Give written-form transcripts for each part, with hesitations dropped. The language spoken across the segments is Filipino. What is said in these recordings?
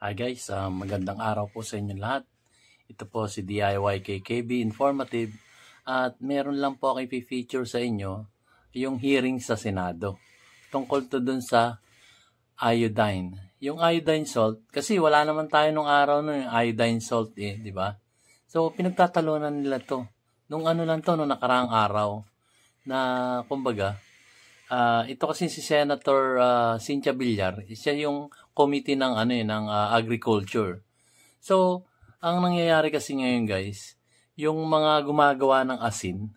Hi guys, magandang araw po sa inyo lahat. Ito po si DIY KKB Informative at meron lang po ako i-feature sa inyo yung hearing sa Senado tungkol to dun sa iodine. Yung iodine salt, kasi wala naman tayo nung araw no yung iodine salt di ba? So pinagtatalunan nila to. Nung ano lang to, nung nakaraang araw na kumbaga, ito kasi si Senator Cynthia Villar, siya yung committee ng agriculture. So, ang nangyayari kasi ngayon guys, yung mga gumagawa ng asin,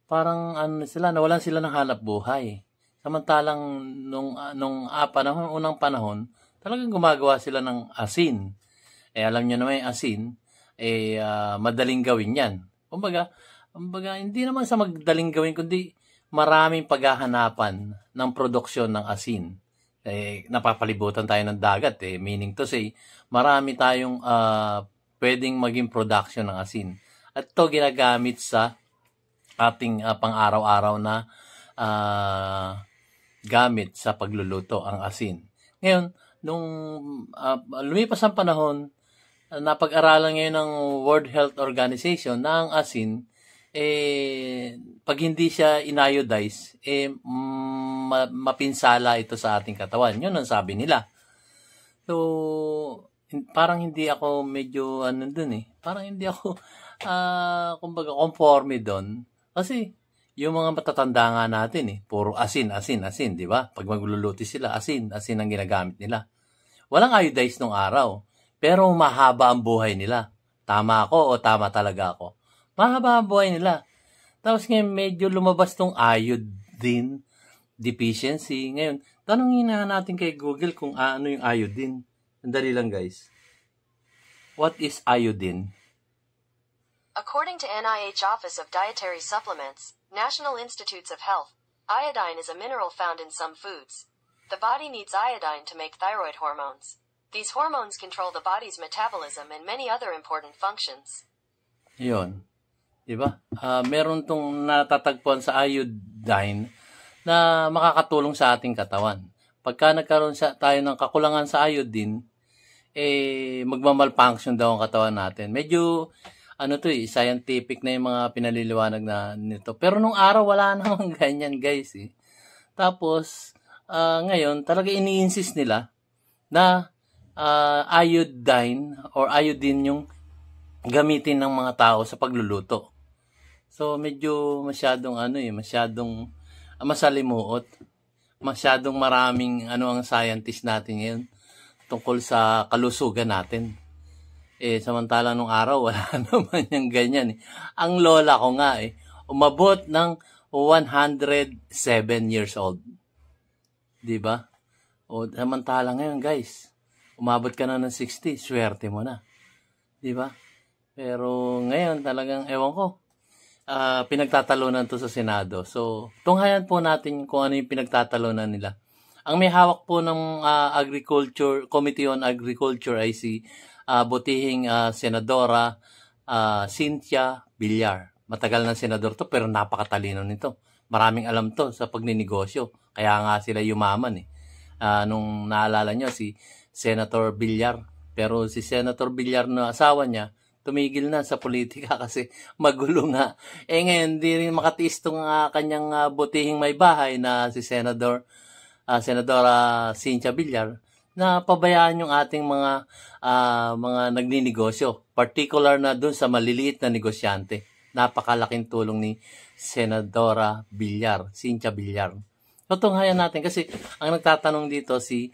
parang nawalan sila ng hanap buhay. Samantalang unang panahon, talagang gumagawa sila ng asin. Alam niyo naman yung asin, madaling gawin 'yan. Kumbaga, hindi naman sa madaling gawin kundi maraming paghahanapan ng produksyon ng asin. Napapalibutan tayo ng dagat meaning to say, marami tayong pwedeng maging production ng asin. At ito ginagamit sa ating pang-araw-araw na gamit sa pagluluto ang asin. Ngayon, nung lumipas ang panahon, napag-aralan ngayon ng World Health Organization na ang asin, pag hindi siya inayodize, mapinsala ito sa ating katawan. Yun ang sabi nila. So, parang hindi ako medyo parang hindi ako kumbaga conforme doon. Kasi yung mga matatanda nga natin puro asin, di ba? Pag magluluto sila, asin ang ginagamit nila. Walang iodize nung araw, pero mahaba ang buhay nila. Tama ako o tama talaga ako? Mahaba ang buhay nila. Tapos ngayon, medyo lumabas tong iodine deficiency. Ngayon, tanongin na natin kay Google kung ano yung iodine. Sandali lang guys. What is iodine? According to NIH Office of Dietary Supplements, National Institutes of Health, iodine is a mineral found in some foods. The body needs iodine to make thyroid hormones. These hormones control the body's metabolism and many other important functions. Yun. Diba? Meron tong natatagpuan sa iodine na makakatulong sa ating katawan. Pagka nagkaroon tayo ng kakulangan sa iodine, magmamalfunction daw ang katawan natin. Medyo, scientific na yung mga pinaliliwanag na nito. Pero nung araw, wala namang ganyan, guys. Tapos, ngayon, talaga ini-insist nila na iodine or iodine yung gamitin ng mga tao sa pagluluto. So, medyo masyadong masalimuot. Masyadong maraming ang scientist natin ngayon tungkol sa kalusugan natin. Samantala nung araw, wala naman yung ganyan. Ang lola ko nga umabot ng 107 years old. Diba? O, samantala ngayon guys, umabot ka na ng 60, swerte mo na. Diba? Pero ngayon talagang, ewan ko, pinagtatalunan to sa Senado. So, tunghayan po natin kung ano yung pinagtatalunan nila. Ang may hawak po ng Committee on Agriculture ay si butihing Senadora Cynthia Villar. Matagal ng senador to pero napakatalino nito. Maraming alam to sa pagninegosyo. Kaya nga sila yumaman nung naalala nyo si Senator Villar. Pero si Senator Villar na asawa niya, tumigil na sa politika kasi magulo nga. Ngayon, di rin makatiis tong kanyang butihing may bahay na si Senadora Cynthia Villar na pabayaan yung ating mga nagninegosyo. Particular na dun sa maliliit na negosyante. Napakalaking tulong ni Senadora Villar, Cynthia Villar. Tutunghayan natin kasi ang nagtatanong dito si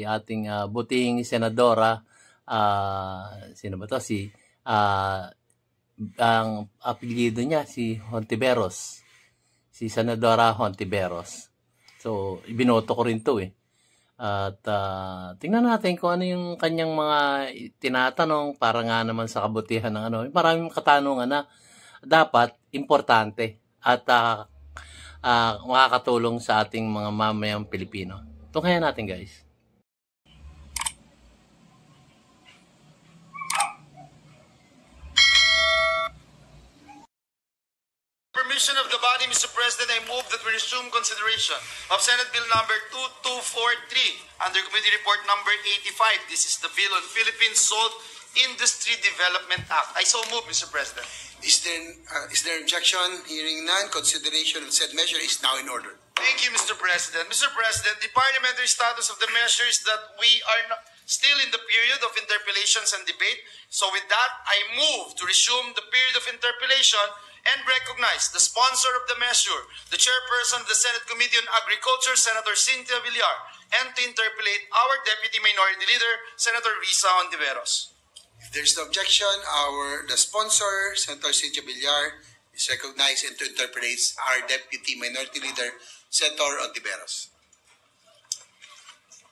ating butihing Senadora, sino ba to? Ang apelyido niya si Hontiveros. Si Senadora Hontiveros. So, ibinoto ko rin to At tingnan natin kung ano yung kanyang mga tinatanong para nga naman sa kabutihan ng maraming katanungan na dapat importante at makakatulong sa ating mga mamayang Pilipino. Tunghayan natin guys. permission of the body, Mr. President, I move that we resume consideration of Senate Bill number 2243 under Committee Report number 85. This is the bill on Philippine Salt Industry Development Act. I so move, Mr. President. Is there objection? Hearing none, consideration of said measure is now in order. Thank you, Mr. President. Mr. President, the parliamentary status of the measure is that we are still in the period of interpellations and debate. So with that, I move to resume the period of interpellation and recognize the sponsor of the measure, the chairperson of the Senate Committee on Agriculture, Senator Cynthia Villar, and to interpellate our Deputy Minority Leader, Senator Risa Ontiveros. If there is no objection, the sponsor, Senator Cynthia Villar, is recognized and to interpret our Deputy Minority Leader, Senator Ontiveros.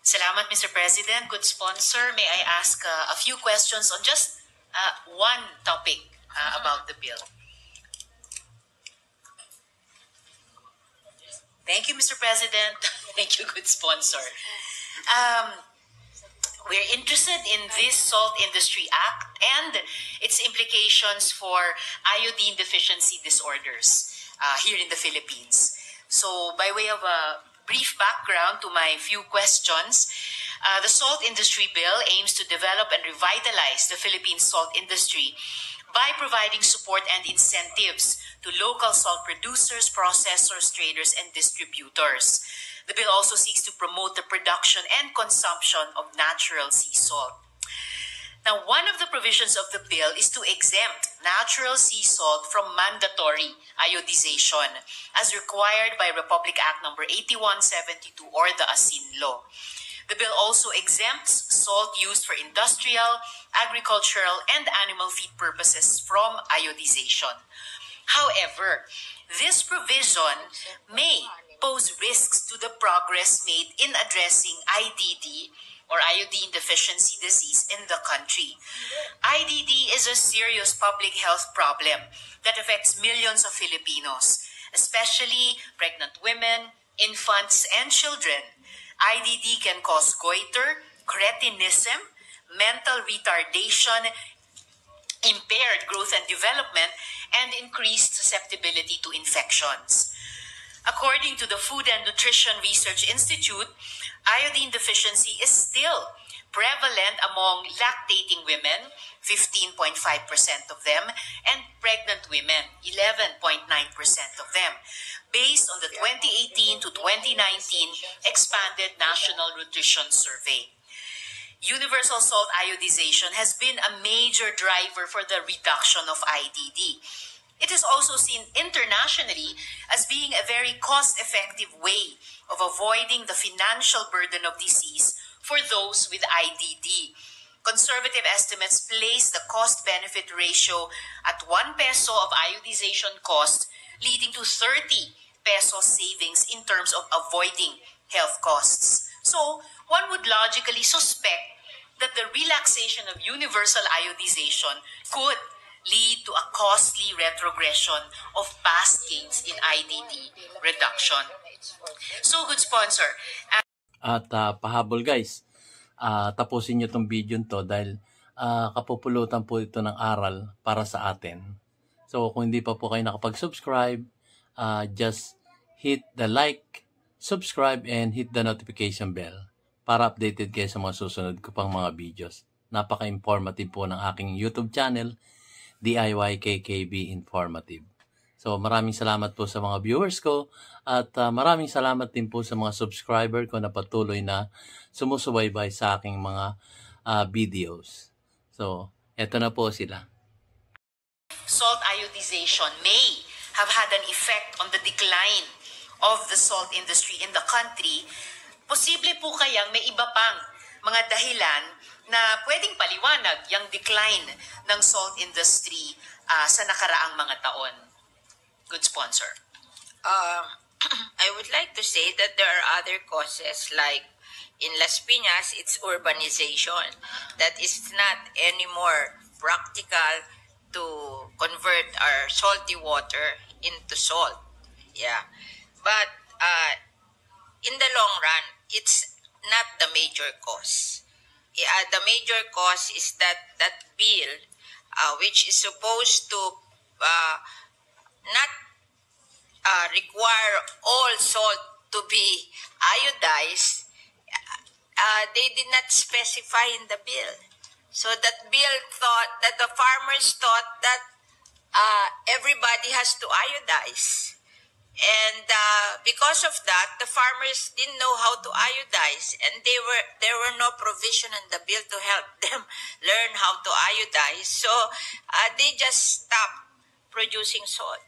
Salamat, Mr. President. Good sponsor, may I ask a few questions on just one topic about the bill? Thank you, Mr. President. Thank you, good sponsor. We're interested in this Salt Industry Act and its implications for iodine deficiency disorders here in the Philippines. So, by way of a brief background to my few questions, the Salt Industry Bill aims to develop and revitalize the Philippine salt industry by providing support and incentives to local salt producers, processors, traders, and distributors. The bill also seeks to promote the production and consumption of natural sea salt. Now, one of the provisions of the bill is to exempt natural sea salt from mandatory iodization as required by Republic Act No. 8172 or the ASIN Law. The bill also exempts salt used for industrial, agricultural, and animal feed purposes from iodization. However, this provision may pose risks to the progress made in addressing IDD or iodine deficiency disease in the country. IDD is a serious public health problem that affects millions of Filipinos, especially pregnant women, infants, and children. IDD can cause goiter, cretinism, mental retardation, impaired growth and development, and increased susceptibility to infections. According to the Food and Nutrition Research Institute, iodine deficiency is still prevalent among lactating women, 15.5% of them, and pregnant women, 11.9% of them, based on the 2018 to 2019 Expanded National Nutrition Survey. Universal salt iodization has been a major driver for the reduction of IDD. It is also seen internationally as being a very cost-effective way of avoiding the financial burden of disease for those with IDD. Conservative estimates place the cost-benefit ratio at 1 peso of iodization cost, leading to 30 pesos savings in terms of avoiding health costs. So, one would logically suspect that the relaxation of universal iodization could lead to a costly retrogression of past gains in IDD reduction. So, good sponsor. At pahabol guys, tapusin nyo tong video to dahil kapupulutan po ito ng aral para sa atin. So, kung hindi pa po kayo nakapag-subscribe, just hit the like, subscribe, and hit the notification bell para updated kayo sa mga susunod ko pang mga videos. Napaka-informative po ng aking YouTube channel, DIY KKB Informative. So maraming salamat po sa mga viewers ko at maraming salamat din po sa mga subscriber ko na patuloy na sumusubaybay sa aking mga videos. So, eto na po sila. Salt iodization may have had an effect on the decline of the salt industry in the country. Posible po kayang may iba pang mga dahilan na pwedeng paliwanag yung decline ng salt industry sa nakaraang mga taon. Good sponsor. I would like to say that there are other causes like in Las Piñas, it's urbanization. That is not anymore practical to convert our salty water into salt. Yeah. But in the long run, it's not the major cause. The major cause is that bill, which is supposed to not require all salt to be iodized, they did not specify in the bill. So that bill thought that the farmers thought that everybody has to iodize. And because of that, the farmers didn't know how to iodize, and there were no provision in the bill to help them learn how to iodize. So they just stopped producing salt.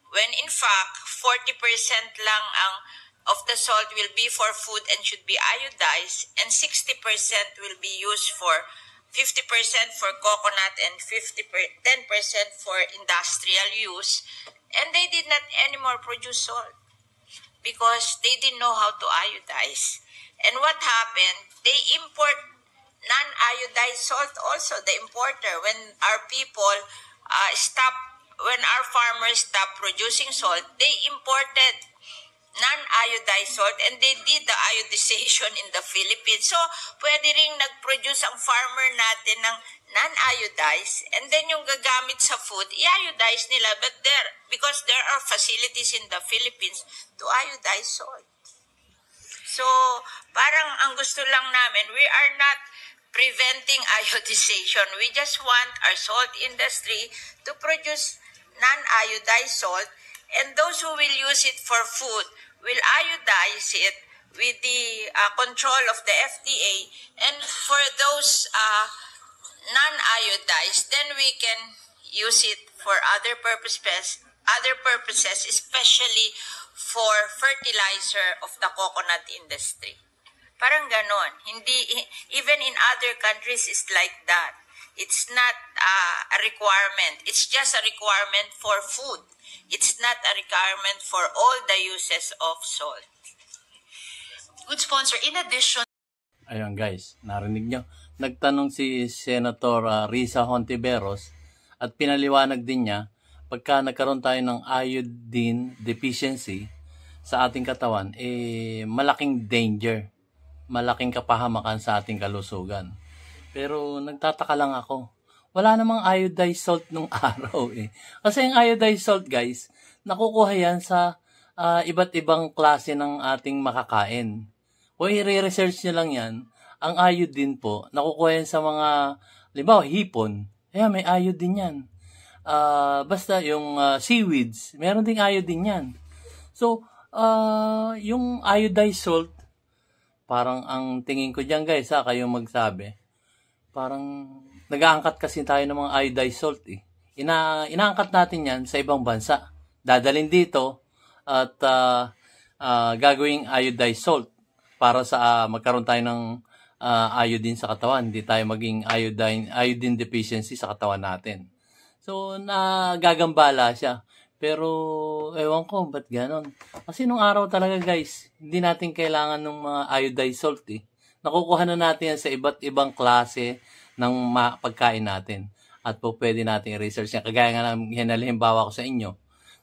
When in fact, 40% lang of the salt will be for food and should be iodized, and 60% will be used for 50% for coconut and 10% for industrial use. And they did not anymore produce salt because they didn't know how to iodize. And what happened? They import non-iodized salt also, the importer. When our people when our farmers stopped producing salt, they imported non-iodized salt and they did the iodization in the Philippines. So, pwede ring nag-produce ang farmer natin ng non-iodized, and then yung gagamit sa food, i-iodize nila, but because there are facilities in the Philippines to iodize salt. So, parang ang gusto lang namin, we are not preventing iodization. We just want our salt industry to produce non-iodized salt, and those who will use it for food will iodize it with the control of the FDA, and for those non-iodized, then we can use it for other purposes, especially for fertilizer of the coconut industry. Parang ganon. Even in other countries, it's like that. It's not a requirement. It's just a requirement for food. It's not a requirement for all the uses of salt. Good sponsor, in addition... Ayun guys, narinig nyo. Nagtanong si Senator Risa Hontiveros at pinaliwanag din niya pagka nagkaroon tayo ng iodine deficiency sa ating katawan, malaking danger, malaking kapahamakan sa ating kalusugan. Pero nagtataka lang ako, wala namang iodized salt nung araw Kasi yung iodized salt guys, nakukuha yan sa iba't ibang klase ng ating makakain. O i-research nyo lang yan, ang iodine po, nakukuha yan sa mga, limbawa, hipon. Kaya may iodine yan. Basta yung seaweeds, meron ding iodine yan. So, yung iodized salt, parang ang tingin ko dyan guys, kayong magsabi, parang nag-aangkat kasi tayo ng mga iodized salt Inaangkat natin yan sa ibang bansa. Dadalhin dito at gagawing iodized salt para sa magkaroon tayo ng iodine sa katawan. Hindi tayo maging iodine deficiency sa katawan natin. So, nagagambala siya. Pero, ewan ko, ba't ganon? Kasi nung araw talaga guys, hindi natin kailangan ng mga iodized salt Nakukuha na natin yan sa iba't ibang klase ng pagkain natin. At po pwede natin i-research yan. Kagaya nga ng hinalimbawa ko sa inyo.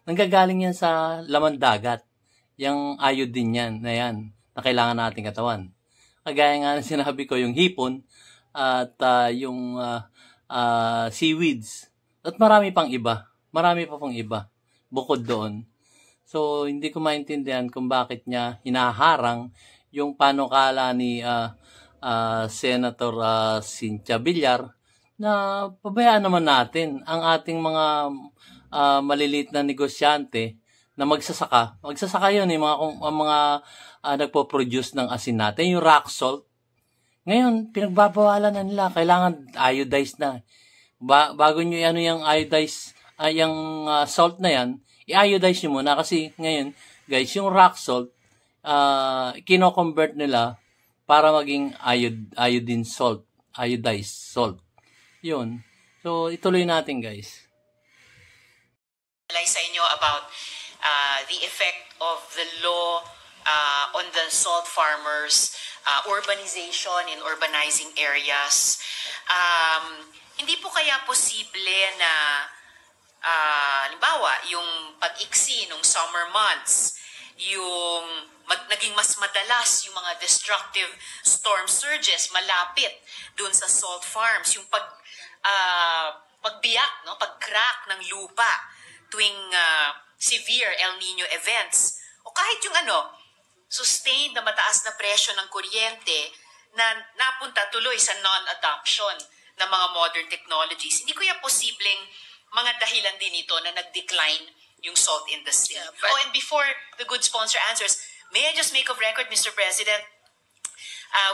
Nanggagaling yan sa laman dagat. Yung iodine yan, na kailangan nating katawan. Kagaya nga ng sinabi ko, yung hipon at yung seaweeds. At marami pang iba. Marami pa pang iba. Bukod doon. So, hindi ko maintindihan kung bakit niya hinaharang yung panukala ni Senator Cynthia Villar na pabayaan naman natin ang ating mga maliliit na negosyante na magsasaka. Magsasaka yun, mga nagpo-produce ng asin natin, yung rock salt. Ngayon, pinagbabawalan na nila. Kailangan iodized na. Bago nyo yung iodized, yung salt na yan, i-iodize nyo muna kasi ngayon, guys, yung rock salt, kino-convert nila para maging iodine salt, iodized salt. Yun. So, ituloy natin, guys. Sa inyo about the effect of the law on the salt farmers, urbanization in urbanizing areas. Hindi po kaya posible na halimbawa, yung pag-iksi nung summer months, yung naging mas madalas yung mga destructive storm surges malapit dun sa salt farms, yung pagbiyak, no, pag-crack ng lupa tuwing severe El Nino events, o kahit yung sustained na mataas na presyo ng kuryente na napunta tuloy sa non-adoption ng mga modern technologies. Hindi ko yan posibleng mga dahilan din ito na nag-decline yung salt industry. Yeah, but- and before the good sponsor answers, may I just make of record, Mr. President,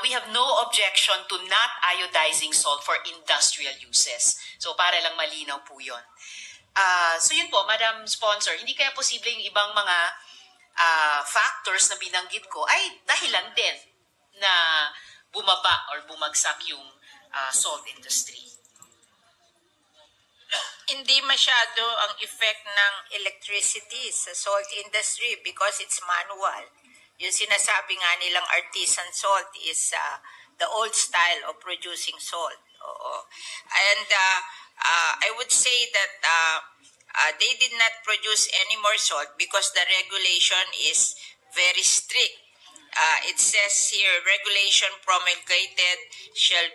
we have no objection to not iodizing salt for industrial uses. So para lang malinaw po yun. So yun po, Madam Sponsor, hindi kaya posible yung ibang mga factors na binanggit ko ay dahilan din na bumaba or bumagsak yung salt industry. Hindi masyado ang effect ng electricity sa salt industry because it's manual. Yung sinasabi nga nilang artisan salt is the old style of producing salt. Oo. And I would say that they did not produce any more salt because the regulation is very strict. It says here, regulation promulgated shall,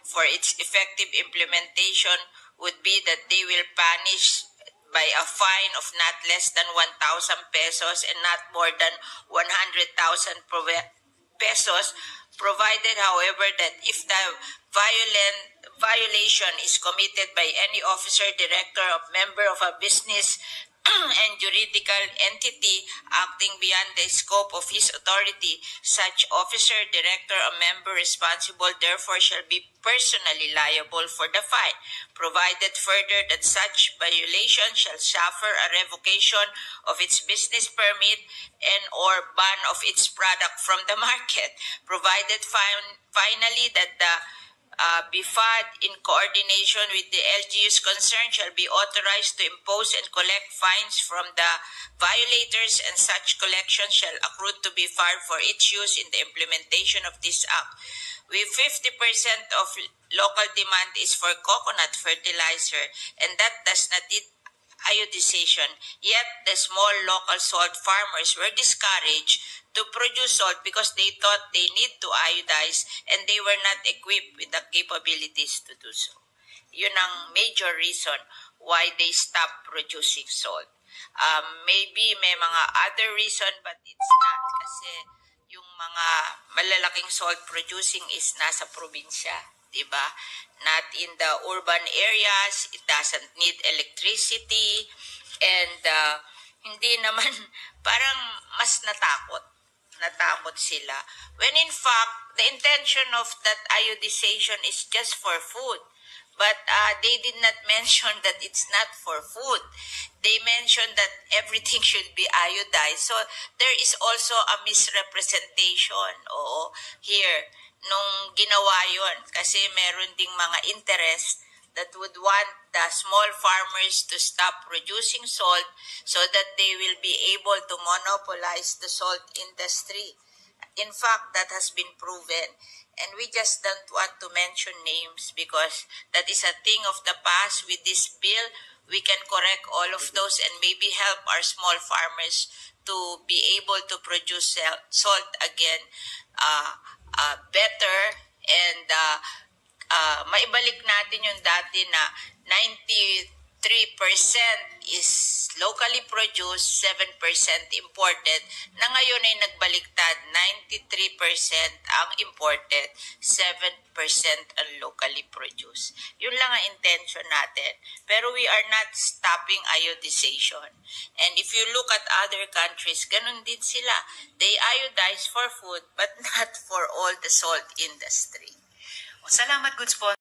for its effective implementation would be that they will punish by a fine of not less than 1,000 pesos and not more than 100,000 pesos, provided, however, that if the violation is committed by any officer, director, or member of a business and juridical entity acting beyond the scope of his authority, such officer, director, or member responsible therefore shall be personally liable for the fine, provided further that such violation shall suffer a revocation of its business permit and or ban of its product from the market, provided finally that the BIFAD, in coordination with the LGUs concerned, shall be authorized to impose and collect fines from the violators, and such collection shall accrue to BIFAD for its use in the implementation of this act. With 50% of local demand is for coconut fertilizer, and that does not need iodization, yet the small local salt farmers were discouraged to produce salt because they thought they need to iodize and they were not equipped with the capabilities to do so. Yun ang major reason why they stopped producing salt. Maybe may mga other reason but it's not kasi yung mga malalaking salt producing is nasa probinsya, diba? Not in the urban areas, it doesn't need electricity, and hindi naman, parang mas natakot sila. When in fact, the intention of that iodization is just for food. But they did not mention that it's not for food. They mentioned that everything should be iodized. So there is also a misrepresentation here nung ginawa yun. Kasi meron ding mga interest that would want the small farmers to stop producing salt so that they will be able to monopolize the salt industry. In fact, that has been proven. And we just don't want to mention names because that is a thing of the past. With this bill, we can correct all of those and maybe help our small farmers to be able to produce salt again better, and maibalik natin yung dati na 93% is locally produced, 7% imported, na ngayon ay nagbaliktad, 93% ang imported, 7% ang locally produced. Yun lang ang intention natin. Pero we are not stopping iodization. And if you look at other countries, ganun din sila. They iodize for food, but not for all the salt industry. Salamat, good sponsor.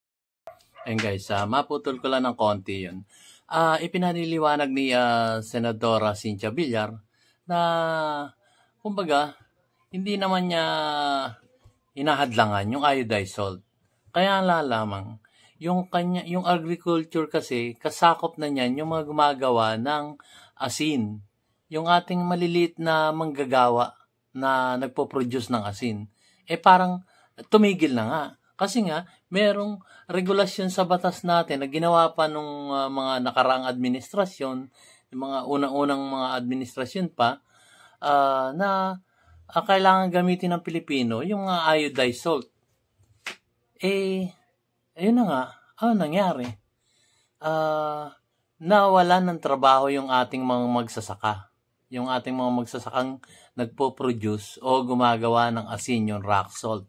Ayun guys, maputol ko lang ng konti yun. Ipinaniliwanag ni Senadora Cynthia Villar na kumbaga hindi naman niya hinahadlangan yung iodized salt. Kaya lamang yung agriculture kasi kasakop na niyan yung mga gumagawa ng asin. Yung ating maliliit na manggagawa na nagpo-produce ng asin. Parang tumigil na nga. Kasi nga, merong regulasyon sa batas natin na ginawa pa nung mga nakaraang administrasyon, yung mga unang-unang mga administrasyon pa, na kailangan gamitin ng Pilipino yung iodized salt. Ayun na nga, ano nangyari? nawalan ng trabaho yung ating mga magsasaka. Yung ating mga magsasakang nagpo-produce o gumagawa ng asin, yung rock salt.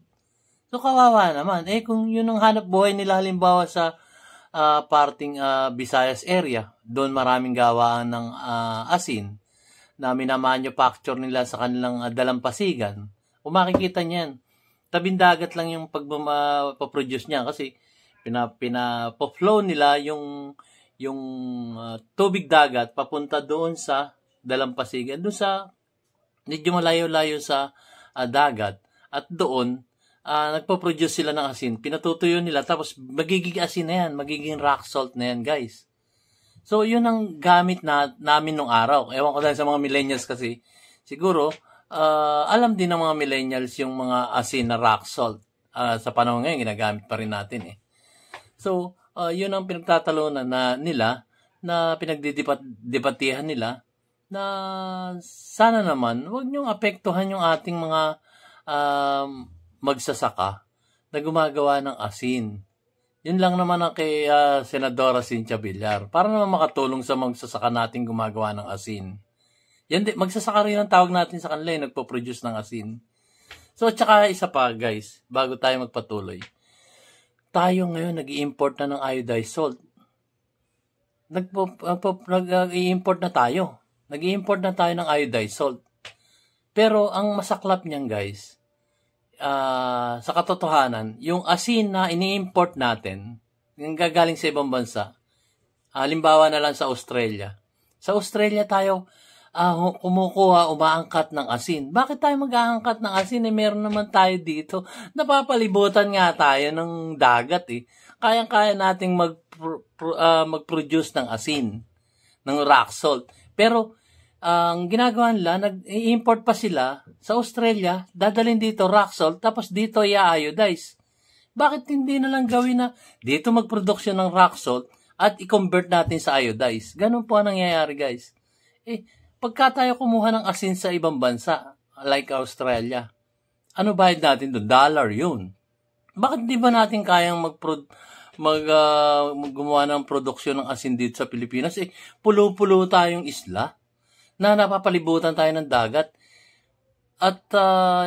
So, kawawa naman. Kung yun ang hanap buhay nila, halimbawa sa parting Visayas area, doon maraming gawaan ng asin na minamanufacture nila sa kanilang dalampasigan. Kung makikita niyan, tabindagat lang yung pagpaproduce niya kasi pinapoflow nila yung tubig dagat papunta doon sa dalampasigan, doon sa medyo malayo-layo sa dagat, at doon nagpo-produce sila ng asin, pinatutuyo nila, tapos magiging asin na yan, magiging rock salt na yan, guys. So, yun ang gamit namin nung araw. Ewan ko dahil sa mga millennials kasi, siguro, alam din ng mga millennials yung mga asin na rock salt. Sa panahon ngayon, ginagamit pa rin natin eh. So, yun ang pinagtatalunan nila, na pinagdidebatihan nila, na sana naman, huwag niyong apektuhan yung ating mga magsasaka na gumagawa ng asin. Yun lang naman ang kay Senadora Cynthia Villar, para naman makatulong sa magsasaka natin gumagawa ng asin. Yan magsasaka rin ang tawag natin sa kanila, nagpo-produce ng asin. So, tsaka isa pa guys, bago tayo magpatuloy. Tayo ngayon nag-i-import na ng iodized salt. Nag-i-import na tayo. Nag-i-import na tayo ng iodized salt. Pero ang masaklap niyan guys, sa katotohanan, yung asin na ini-import natin, yung gagaling sa ibang bansa, halimbawa na lang sa Australia. Sa Australia tayo kumukuha, umaangkat ng asin. Bakit tayo mag-aangkat ng asin? Meron naman tayo dito. Napapalibutan nga tayo ng dagat eh. Kayang-kaya nating mag-produce ng asin, ng rock salt. Pero, ang ginagawa nila, nag-import pa sila sa Australia, dadalhin dito rock salt, tapos dito i-iodize. Bakit hindi na lang gawin na dito magproduksyon ng rock salt at i-convert natin sa iodize? Ganun po ang nangyayari guys. Pagka tayo kumuha ng asin sa ibang bansa, like Australia, ano bayad natin doon? $1 yun. Bakit di ba natin kayang gumawa ng produksyon ng asin dito sa Pilipinas? Pulo-pulo tayong isla na napapalibutan tayo ng dagat. At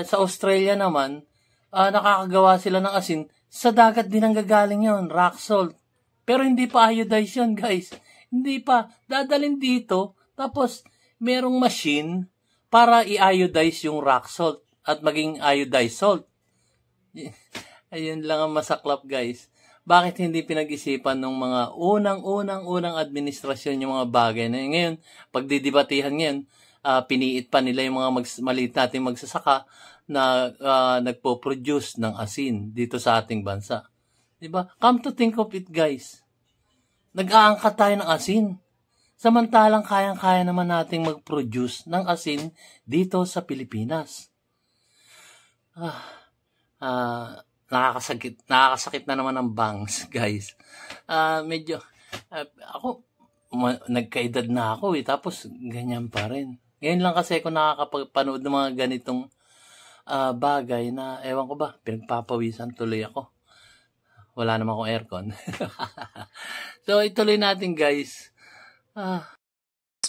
sa Australia naman, nakakagawa sila ng asin, sa dagat din ang gagaling yun, rock salt. Pero hindi pa iodize yun, guys. Hindi pa. Dadalhin dito, tapos merong machine para i-iodize yung rock salt at maging iodized salt. Ayun lang ang masaklap, guys. Bakit hindi pinag-isipan ng mga unang administrasyon yung mga bagay na ngayon, pagdidibatihan ngayon, piniit pa nila yung mga maliit nating magsasaka na nagpo-produce ng asin dito sa ating bansa. Diba? Come to think of it, guys. Nag-aangkat tayo ng asin. Samantalang kayang-kaya naman nating mag-produce ng asin dito sa Pilipinas. Nakakasakit na naman ng bangs, guys. Medyo, ako, nagkaedad na ako tapos ganyan pa rin. Ngayon lang kasi ako nakakapanood ng mga ganitong bagay na, ewan ko ba, pinagpapawisan tuloy ako. Wala naman akong aircon. So, ituloy natin, guys.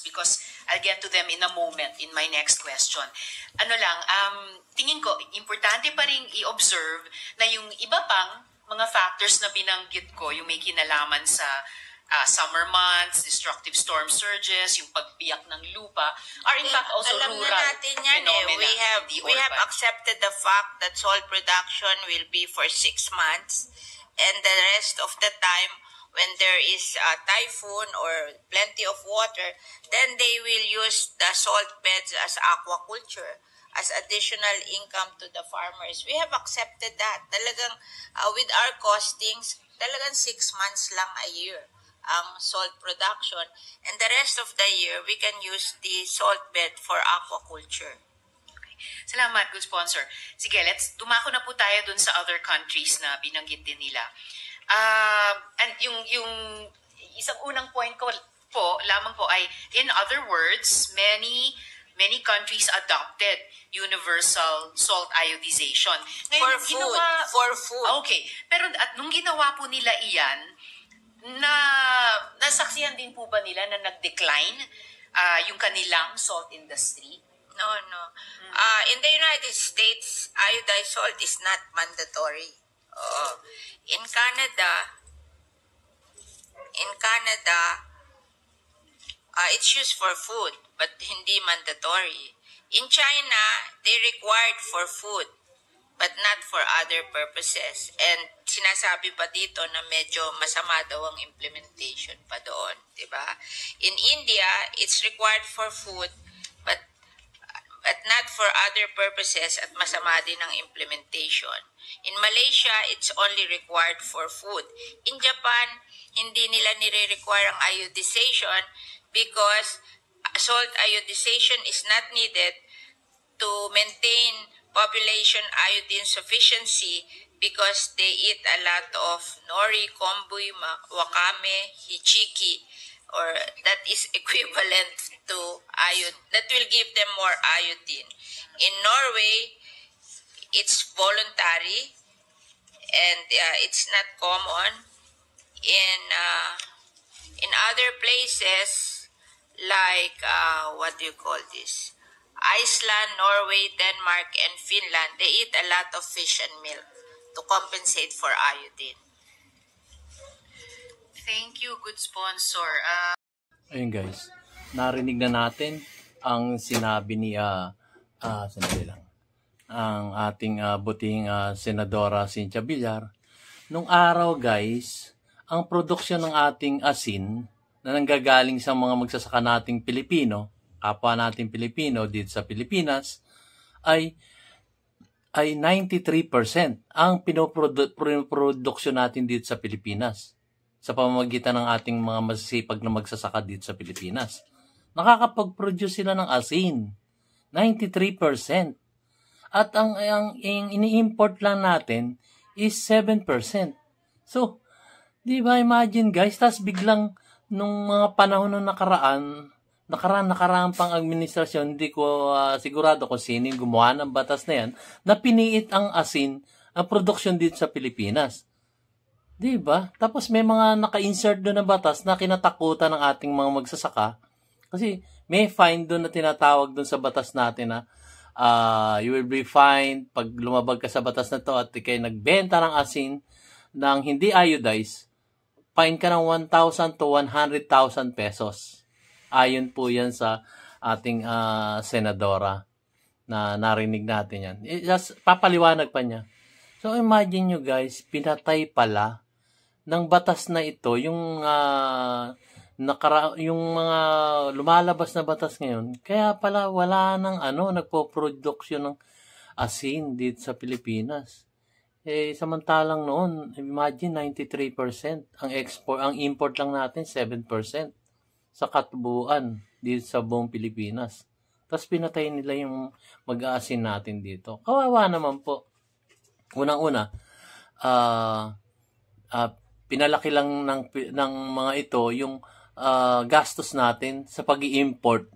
Because I'll get to them in a moment in my next question. Tingin ko, importante pa rin i-observe na yung iba pang mga factors na binanggit ko, yung may kinalaman sa summer months, destructive storm surges, yung pagbiyak ng lupa, are in fact also alam rural na natin yan phenomena. We have accepted the fact that salt production will be for 6 months, and the rest of the time, when there is a typhoon or plenty of water, then they will use the salt beds as aquaculture, as additional income to the farmers. We have accepted that. Talagang, with our costings, talagang 6 months lang a year ang salt production. And the rest of the year, we can use the salt bed for aquaculture. Salamat, good sponsor. Sige, dumako na po tayo dun sa other countries na binanggit din nila. And yung isang unang point ko lamang po ay, in other words, many countries adopted universal salt iodization. Ngayon, For food. Okay. Pero nung ginawa po nila iyan, Nasaksihan din po ba nila na nag-decline yung kanilang salt industry? No, no. In the United States, iodized salt is not mandatory. In Canada, it's used for food, but hindi mandatory. In China, they required for food, but not for other purposes. And sinasabi pa dito na medyo masama daw ang implementation pa doon, di ba? In India, it's required for food, but not for other purposes at masama din ang implementation. In Malaysia, it's only required for food. In Japan, hindi nila nire-require ang iodization because salt iodization is not needed to maintain population iodine sufficiency because they eat a lot of nori, kombu, wakame, hichiki, or that is equivalent to iodine. That will give them more iodine. In Norway, it's voluntary and it's not common. In other places like what do you call this? Iceland, Norway, Denmark, and Finland, they eat a lot of fish and milk to compensate for iodine. Thank you, good sponsor. Ayun guys, narinig na natin ang sinabi ni sandali lang, ang ating buting Senadora Cynthia Villar. Nung araw guys, ang produksyon ng ating asin na nanggagaling sa mga magsasaka nating Pilipino, kapwa nating Pilipino dito sa Pilipinas, ay 93% ang pinoproduksyon natin dito sa Pilipinas sa pamamagitan ng ating mga masisipag na magsasaka dito sa Pilipinas. Nakakapag-produce sila ng asin. 93%. At ang ini-import lang natin is 7%. So, di ba imagine guys, tas biglang nung mga panahon na nakaraan pang administrasyon, hindi ko sigurado kung sino yung gumawa ng batas na yan, na piniit ang asin, ang produksyon dito sa Pilipinas. Di ba? Tapos may mga naka-insert doon na batas na kinatakutan ng ating mga magsasaka. Kasi may fine doon na tinatawag doon sa batas natin na you will be fined pag lumabag ka sa batas na to at ikay nagbenta ng asin ng hindi iodized, fine ka ng 1,000 to 100,000 pesos. Ayon po yan sa ating senadora na narinig natin yan. Just papaliwanag pa niya. So imagine nyo guys, pinatay pala ng batas na ito yung yung mga lumalabas na batas ngayon. Kaya pala wala nang nagpo-production ng asin dito sa Pilipinas. Samantalang noon, imagine 93% ang import lang natin 7% sa katubuan dito sa buong Pilipinas. Tapos pinatay nila yung mag-aasin natin dito. Kawawa naman po. Unang-una, pinalaki lang ng mga ito yung gastos natin sa pag-i-import.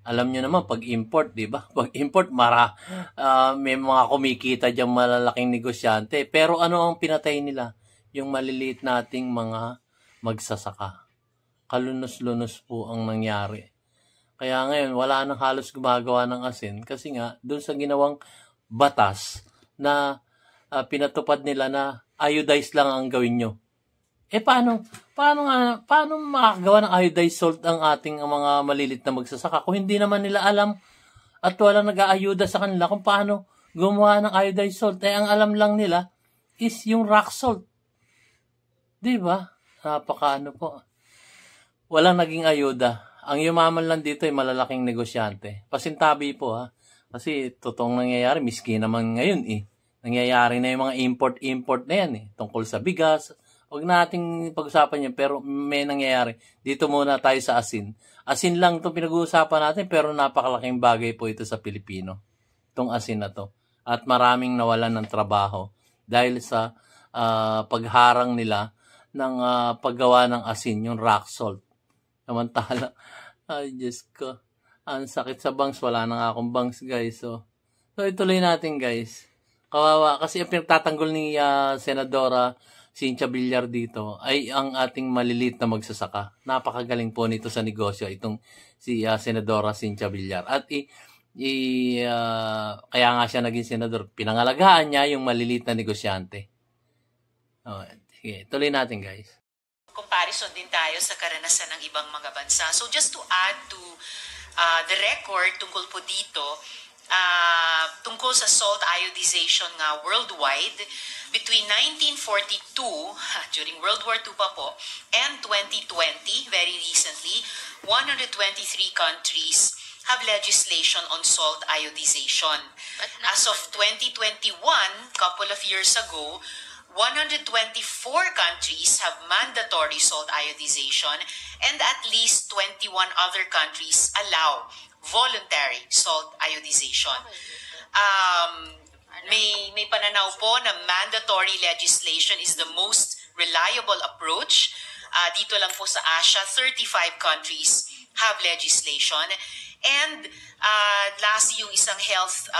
Alam nyo naman, pag-import, di ba? Pag-import, may mga kumikita dyan malalaking negosyante. Pero ano ang pinatay nila? Yung maliliit nating mga magsasaka. Kalunos-lunos po ang nangyari. Kaya ngayon, wala nang halos gumagawa ng asin kasi nga, doon sa ginawang batas na pinatupad nila na iodized lang ang gawin nyo. Paano makakagawa ng iodized salt ang ating mga malilit na magsasaka kung hindi naman nila alam at wala nag-aayuda sa kanila kung paano gumawa ng iodized salt? Ang alam lang nila is yung rock salt. Diba? Po. Walang naging ayuda. Ang yumaman lang dito ay malalaking negosyante. Pasintabi po Kasi totoong nangyayari, miski naman ngayon nangyayari na yung mga import na yan tungkol sa bigas. Huwag nating pag-usapan yan, pero may nangyayari. Dito muna tayo sa asin. Asin lang itong pinag-uusapan natin, pero napakalaking bagay po ito sa Pilipino. Itong asin na to. At maraming nawalan ng trabaho dahil sa pagharang nila ng paggawa ng asin, yung rock salt. Samantala, ay Diyos ko, ang sakit sa bangs, wala na nga akong bangs guys. So ituloy natin guys. Kawawa. Kasi ang pinagtatanggol ni Senadora Cynthia Villar dito ay ang ating malilit na magsasaka. Napakagaling po nito sa negosyo itong si Senadora Cynthia Villar. At kaya nga siya naging senador. Pinangalagaan niya yung malilit na negosyante. Sige, tuloy natin guys. Comparison din tayo sa karanasan ng ibang mga bansa. So just to add to the record tungkol po dito, tungkol sa salt iodization nga worldwide, between 1942, during World War II pa po, and 2020, very recently, 123 countries have legislation on salt iodization. As of 2021, couple of years ago, 124 countries have mandatory salt iodization, and at least 21 other countries allow voluntary salt iodization. May pananaw po na mandatory legislation is the most reliable approach. Dito lang po sa Asia, 35 countries have legislation. And last, yung isang health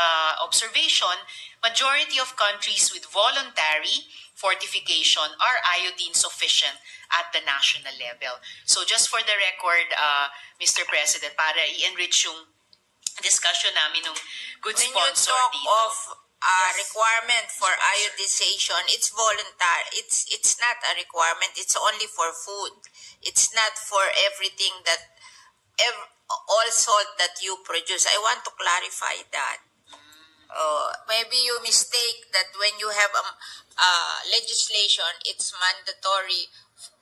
observation, majority of countries with voluntary fortification are iodine sufficient at the national level. So just for the record, Mr. President, para i-enrich yung discussion namin ng good When sponsor you talk dito. of requirement for iodization, it's voluntary. It's not a requirement. It's only for food. It's not for everything that all salt that you produce. I want to clarify that. Maybe you mistake that when you have legislation, it's mandatory.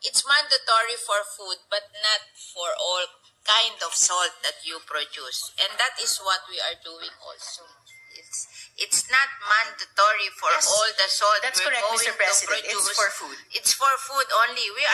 It's mandatory for food, but not for all kind of salt that you produce. And that is what we are doing also. It's not mandatory for Yes, all the salt that's we're correct, going Mr. to President. produce. It's for food. It's for food only. We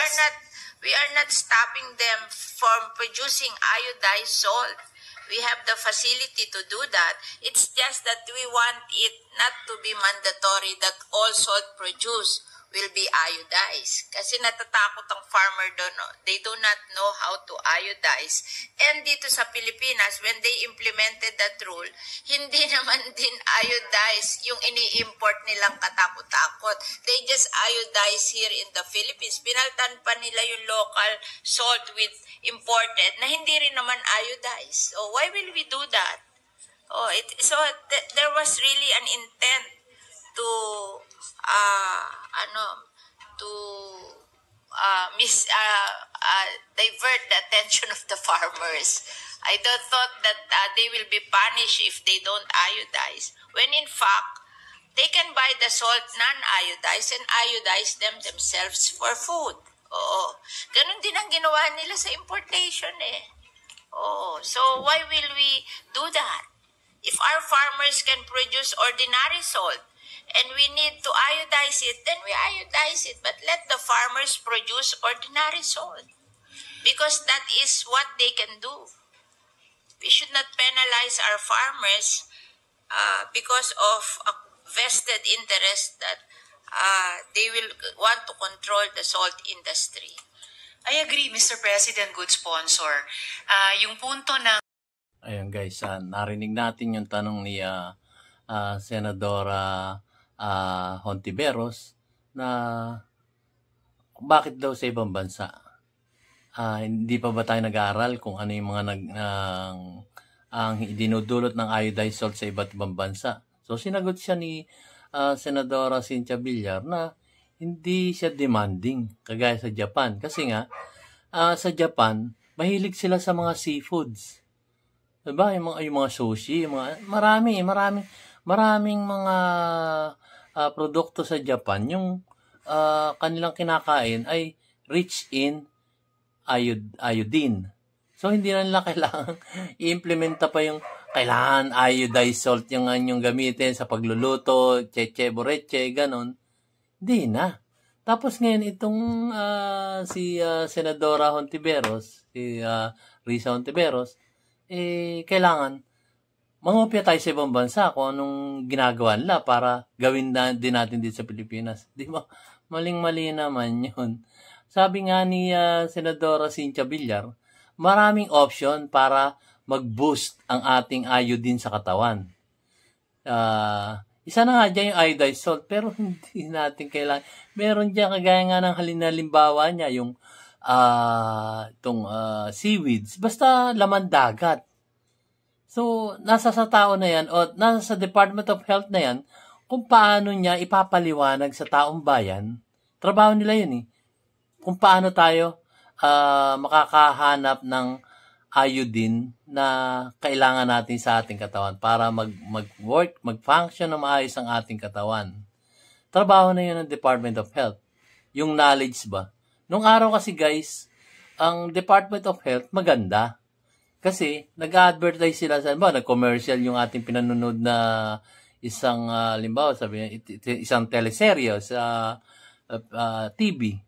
are not stopping them from producing iodized salt. We have the facility to do that. It's just that we want it not to be mandatory that all salt produced will be iodized. Kasi natatakot ang farmer doon. No? They do not know how to iodize. And dito sa Pilipinas, when they implemented that rule, hindi naman din iodize yung ini-import nilang katakot-takot. They just iodize here in the Philippines. Pinaltan pa nila yung local salt with imported na hindi rin naman iodized. So why will we do that? There was really an intent to divert the attention of the farmers. I thought that they will be punished if they don't iodize. When in fact, they can buy the salt non-iodized and iodize them themselves for food. Ganun din ang ginawa nila sa importation eh. So why will we do that? If our farmers can produce ordinary salt and we need to iodize it, then we iodize it. But let the farmers produce ordinary salt because that is what they can do. We should not penalize our farmers because of a vested interest that they will want to control the salt industry. I agree, Mr. President, good sponsor. Yung punto ng Ayan guys, narinig natin yung tanong ni Senadora Hontiveros na bakit daw sa ibang bansa. Hindi pa ba tayo nag-aaral kung ano yung mga ang dinudulot ng iodized salt sa iba't ibang bansa. So sinagot siya ni Senadora Cynthia Villar na hindi siya demanding kagaya sa Japan. Kasi nga, sa Japan, mahilig sila sa mga seafoods. Diba? Yung mga sushi, maraming mga produkto sa Japan. Yung kanilang kinakain ay rich in iodine. So, hindi na nila kailangan i-implementa pa yung kailangan iodized salt yung anyong gamitin sa pagluluto, cheche, boreche, ganon. Hindi na. Tapos ngayon, itong si Senadora Hontiveros, si Risa Hontiveros, kailangan mangopya tayo sa ibang bansa kung anong ginagawa nila para gawin din natin dito sa Pilipinas. Di ba? Maling-mali naman yun. Sabi nga ni Senadora Cynthia Villar, maraming option para mag-boost ang ating iodine sa katawan. Isa na nga dyan yung iodized salt, pero hindi natin kailangan. Meron dyan, kagaya nga ng halimbawa niya, yung seaweeds, basta laman dagat. So, nasa sa tao na yan, o nasa sa Department of Health na yan, kung paano niya ipapaliwanag sa taong bayan, trabaho nila yun kung paano tayo makakahanap ng iodine na kailangan natin sa ating katawan para mag-work, mag-function na maayos ang ating katawan. Trabaho na yun ng Department of Health. Yung knowledge ba? Nung araw kasi guys, ang Department of Health maganda. Kasi nag-advertise sila nag-commercial yung ating pinanonood na isang, isang teleserye sa TV.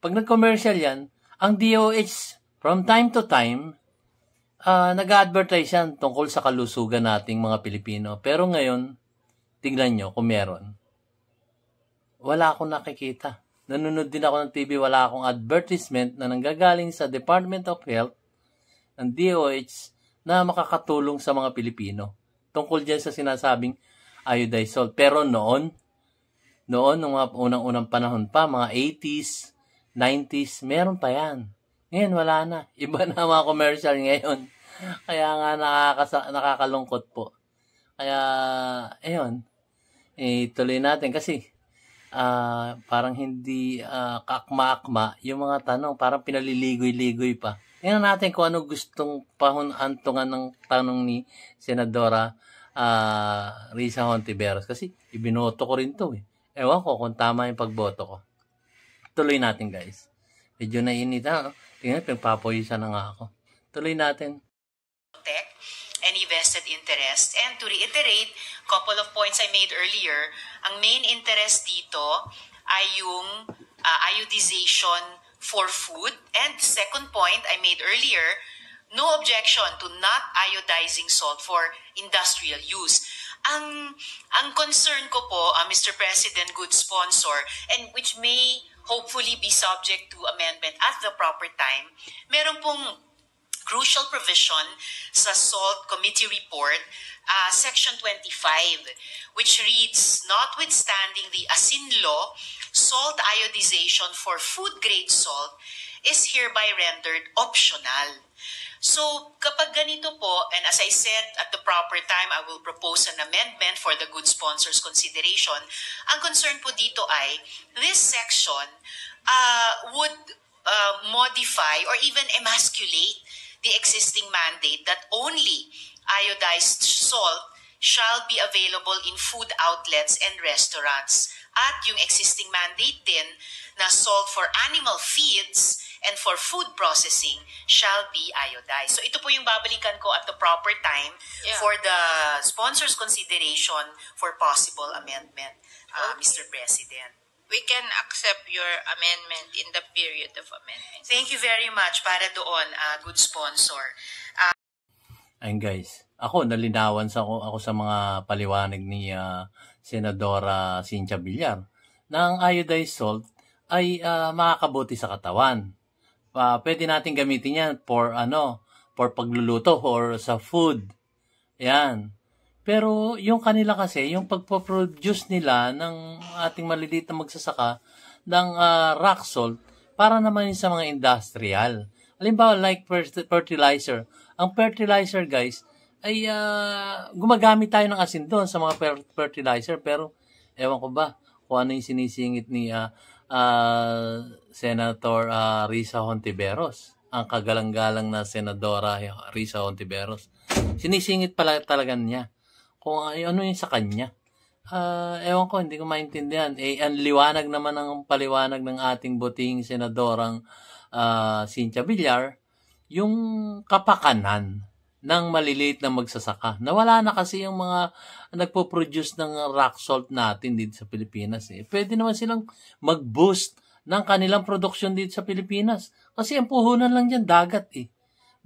Pag nag-commercial yan, ang DOH from time to time, nag-advertise yan tungkol sa kalusugan nating mga Pilipino. Pero ngayon, tingnan nyo kung meron. Wala akong nakikita. Nanonood din ako ng TV, wala akong advertisement na nanggagaling sa Department of Health ng DOH na makakatulong sa mga Pilipino. Tungkol dyan sa sinasabing iodized salt. Pero noon, nung mga unang-unang panahon pa, mga 80s, 90s, meron pa yan. Ngayon, wala na. Iba na mga commercial ngayon. Kaya nga nakakalungkot po. Kaya, ayun. Tuloy natin kasi parang hindi kaakma-akma yung mga tanong. Parang pinaliligoy-ligoy pa. Tingnan natin kung ano gustong pahunantungan ng tanong ni Senadora Risa Hontiveros. Kasi ibinoto ko rin to Ewan ko kung tama yung pagboto ko. Tuloy natin guys. Medyo nainit Tingnan, pinagpapoyisan na nga ako. Tuloy natin. Protect any vested interest. And to reiterate, couple of points I made earlier, ang main interest dito ay yung iodization for food. And second point I made earlier, no objection to not iodizing salt for industrial use. Ang concern ko po, Mr. President, good sponsor, and which may hopefully be subject to amendment at the proper time, meron pong crucial provision sa SALT Committee Report, Section 25, which reads, notwithstanding the Asin Law, salt iodization for food-grade salt is hereby rendered optional. So, kapag ganito po, and as I said, at the proper time, I will propose an amendment for the good sponsors consideration. Ang concern po dito ay, this section would modify or even emasculate the existing mandate that only iodized salt shall be available in food outlets and restaurants. At yung existing mandate din na salt for animal feeds and for food processing shall be iodized. So ito po yung babalikan ko at the proper time for the sponsors' consideration for possible amendment, Mr. President. We can accept your amendment in the period of amendment. Thank you very much para doon, good sponsor. Ayun guys, nalinawan ako sa mga paliwanag ni Senadora Cynthia Villar na ang iodized salt ay makakabuti sa katawan. Pwede natin gamitin yan for pagluluto or sa food. Yan. Pero yung kanila kasi, yung pagpo-produce nila ng ating maliliit na magsasaka ng rock salt para naman sa mga industrial. Halimbawa, like fertilizer. Ang fertilizer, guys, ay gumagamit tayo ng asin doon sa mga fertilizer. Pero, ewan ko ba kung ano yung sinisingit ni Senator Risa Hontiveros. Ang kagalang-galang na Senadora Risa Hontiveros. Sinisingit pala talaga niya kung ano yung sa kanya. Ewan ko, hindi ko maintindihan. Ang liwanag naman ng paliwanag ng ating buting senadorang Cynthia Villar, yung kapakanan ng maliliit na magsasaka. Nawala na kasi yung mga nagpo-produce ng rock salt natin dito sa Pilipinas. Pwede naman silang mag-boost ng kanilang produksyon dito sa Pilipinas. Kasi ang puhunan lang dyan, dagat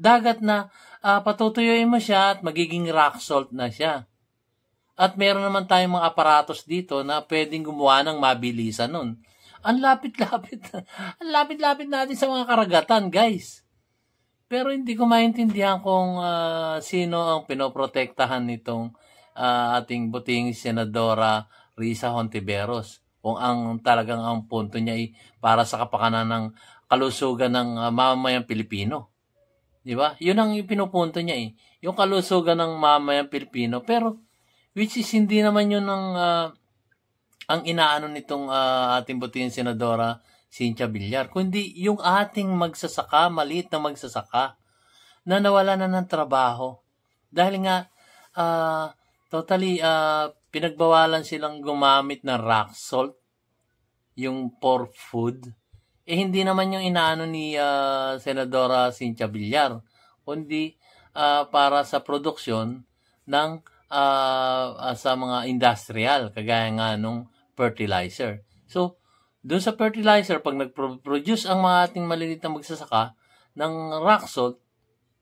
Dagat na patutuyuin mo siya at magiging rock salt na siya. At meron naman tayong mga aparatos dito na pwedeng gumawa ng mabilisan nun. Ang lapit-lapit. Ang lapit-lapit natin sa mga karagatan, guys. Pero hindi ko maintindihan kung sino ang pinoprotektahan nitong ating buting Senadora Risa Hontiveros. Kung talagang ang punto niya ay para sa kapakanan ng kalusugan ng mamamayang Pilipino. Di ba? Yun ang pinupunto niya eh. Yung kalusugan ng mamamayang Pilipino. Pero, which is hindi naman yun ang inaano nitong ating buting Senadora Cynthia Villar. Kundi yung ating magsasaka, maliit na magsasaka, na nawala na ng trabaho. Dahil nga, totally, pinagbawalan silang gumamit ng rock salt, yung for food. Hindi naman yung inaano ni Senadora Cynthia Villar, kundi para sa produksyon ng sa mga industrial, kagaya nga nung fertilizer. So, doon sa fertilizer, pag nag-produce ang mga ating maliliit na magsasaka ng rock salt,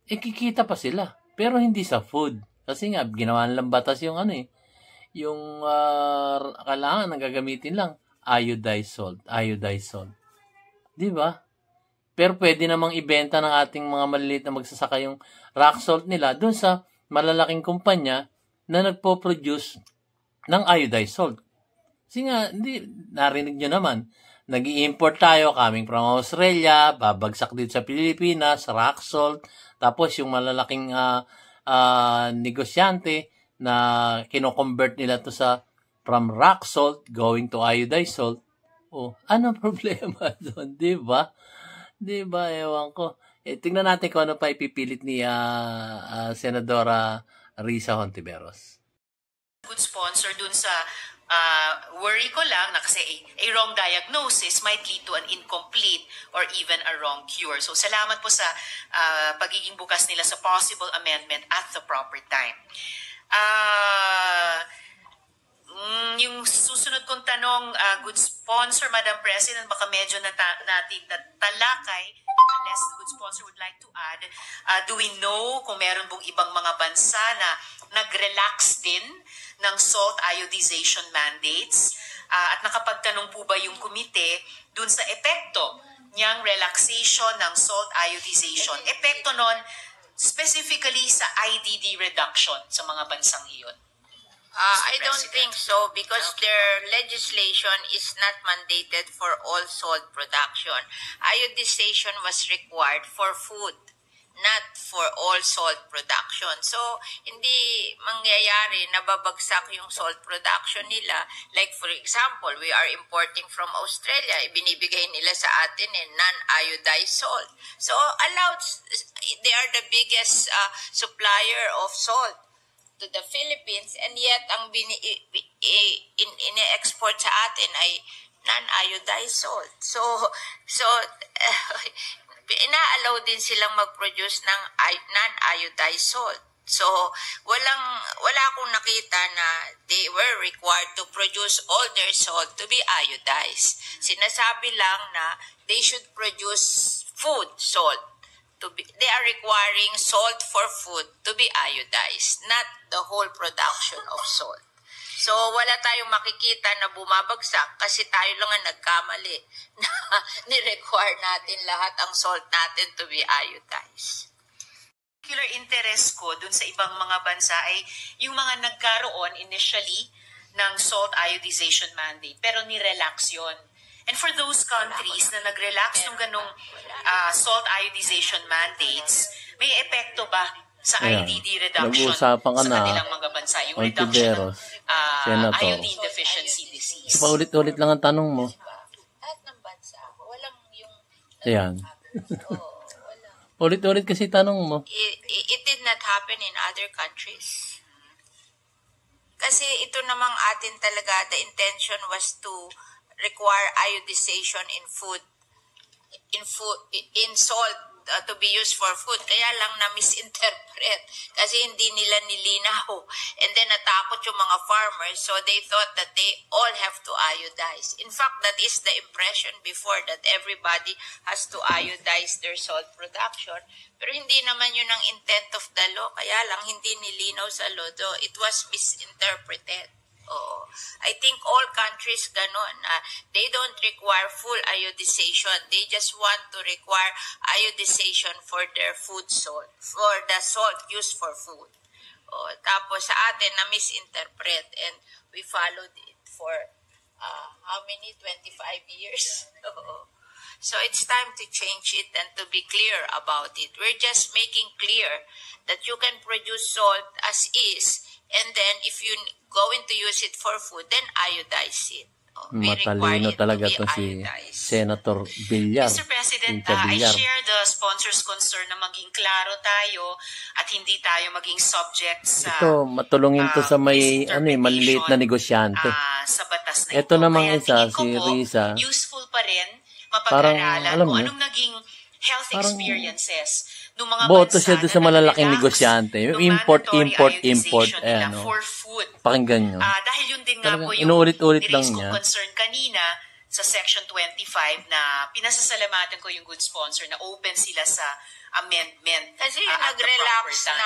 kikita pa sila. Pero hindi sa food. Kasi nga, ginawa nilang batas yung yung kailangan nang gagamitin lang, iodized salt. Di ba? Pero pwede namang ibenta ng ating mga maliliit na magsasaka yung rock salt nila doon sa malalaking kumpanya na nagpo-produce ng iodized salt. Kasi nga, narinig nyo naman, nag-i-import tayo coming from Australia, babagsak dito sa Pilipinas, rock salt, tapos yung malalaking negosyante na kino-convert nila to from rock salt going to iodized salt. Ano problema doon, di ba? Di ba, ewan ko. Tingnan natin kung ano pa ipipilit ni Senadora Risa Hontiveros. Good sponsor dun sa worry ko lang na kasi a wrong diagnosis might lead to an incomplete or even a wrong cure. So salamat po sa pagiging bukas nila sa possible amendment at the proper time. Yung susunod kong tanong, good sponsor, Madam President, baka medyo natin natalakay, unless the good sponsor would like to add, do we know kung meron pong ibang mga bansa na nag-relax din ng salt iodization mandates? At nakapagtanong po ba yung komite dun sa epekto niyang relaxation ng salt iodization? Epekto nun specifically sa IDD reduction sa mga bansang iyon. I don't think so because their legislation is not mandated for all salt production. Iodization was required for food, not for all salt production. So, hindi mangyayari na babagsak yung salt production nila. Like for example, we are importing from Australia. Ibinibigay nila sa atin non-iodized salt. So, they are the biggest supplier of salt to the Philippines, and yet ang ini-export sa atin ay non-iodized salt. So ina-allow din silang mag-produce ng non-iodized salt. So wala akong nakita na they were required to produce all their salt to be iodized. Sinasabi lang na they should produce food salt. They are requiring salt for food to be iodized, not the whole production of salt. So, wala tayong makikita na bumabagsak kasi tayo lang ang nagkamali na ni-require natin lahat ang salt natin to be iodized. Particular interest ko dun sa ibang mga bansa ay yung mga nagkaroon initially ng salt iodization mandate pero ni-relax yun. And for those countries na nag-relax ng ganong salt iodization mandates, may epekto ba sa IDD reduction sa kanilang mga bansa? Yung reduction ng iodine deficiency disease. Paulit-ulit lang ang tanong mo. Lahat ng bansa, walang yung... Ayan. Ulit-ulit kasi tanong mo. It did not happen in other countries. Kasi ito namang atin talaga, the intention was to require iodization in salt to be used for food. Kaya lang na misinterpret kasi hindi nila nilinaw. And then natakot yung mga farmers, so they thought that they all have to iodize. In fact, that is the impression before, that everybody has to iodize their salt production. Pero hindi naman yun ang intent of the law. Kaya lang hindi nilinaw sa law. It was misinterpreted. I think all countries ganon. They don't require full iodization. They just want to require iodization for their food salt, for the salt used for food. Tapos sa atin na misinterpret and we followed it for how many? 25 years? Oo. So it's time to change it and to be clear about it. We're just making clear that you can produce salt as is, and then if you going to use it for food, then iodize it. Matalino talaga to si Senator Villar. Mr. President, Cynthia I Villar. share the sponsor's concern na maging klaro tayo at hindi tayo maging subject sa Ito, matulungin to sa may maliliit na negosyante. sa batas na Ito ito. namang Kaya isa, tingin ko si po, Risa, useful pa rin parang, mapag-aralan alam kung mo, anong naging health parang experiences ng mga boto bansa siya doon sa na malalaking nag-relax negosyante. Yung ng mandatory import, iodization nila ayan, for food. pakinggan nyo. Dahil yun din nga Talagang po yung inuulit-ulit lang niraise niya. kong concern kanina sa Section 25 na pinasasalamatan ko yung good sponsor na open sila sa amendment. Kasi at the nag-relax proper time.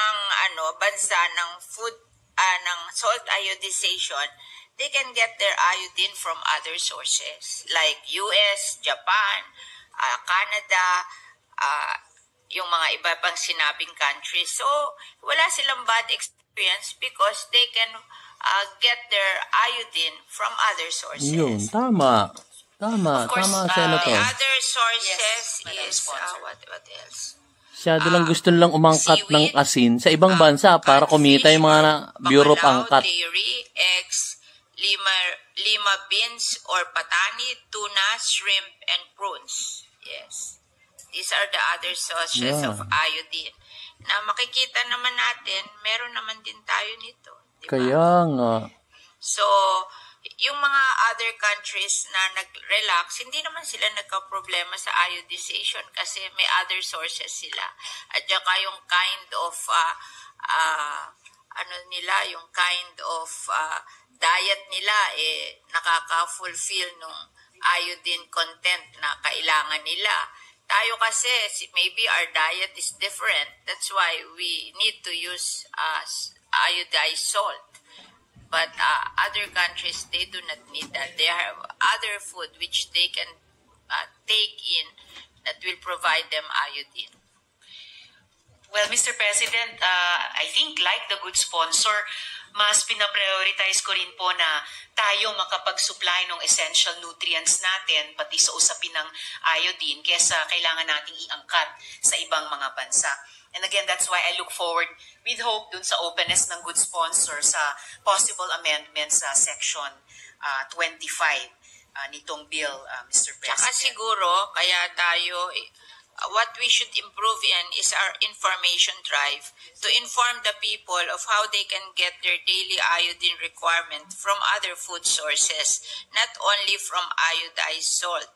ng bansa ng food, ng salt iodization, they can get their iodine from other sources like US, Japan, Canada, yung mga iba pang sinabing countries. So, wala silang bad experience because they can get their iodine from other sources. Yun, tama. Tama, Of course, tama, The Senator. other sources Yes, Madam is, Sponsor. what else? Masyado lang gusto nilang umangkat ng seaweed, asin sa ibang bansa para kumita yung mga Bureau of bacalao, Angkat. dairy, eggs, lima beans or patani, tuna, shrimp, and prunes. Yes. These are the other sources of iodine. Na makikita naman natin, meron naman din tayo nito. Diba? Kaya nga. So, yung mga other countries na nag-relax, hindi naman sila nagka-problema sa iodization kasi may other sources sila. At saka yung kind of, yung kind of diet nila, nakaka-fulfill nung iodine content na kailangan nila. Tayo kasi, maybe our diet is different. That's why we need to use iodized salt. But other countries, they do not need that. They have other food which they can take in that will provide them iodine. Well, Mr. President, I think like the good sponsor, mas pinaprioritize ko rin po na tayo makapag-supply ng essential nutrients natin, pati sa usapin ng iodine, kesa kailangan nating iangkat sa ibang mga bansa. And again, that's why I look forward with hope dun sa openness ng good sponsor sa possible amendments sa Section 25 nitong bill, Mr. President. Tsaka siguro, kaya tayo, what we should improve in is our information drive to inform the people of how they can get their daily iodine requirement from other food sources, not only from iodized salt.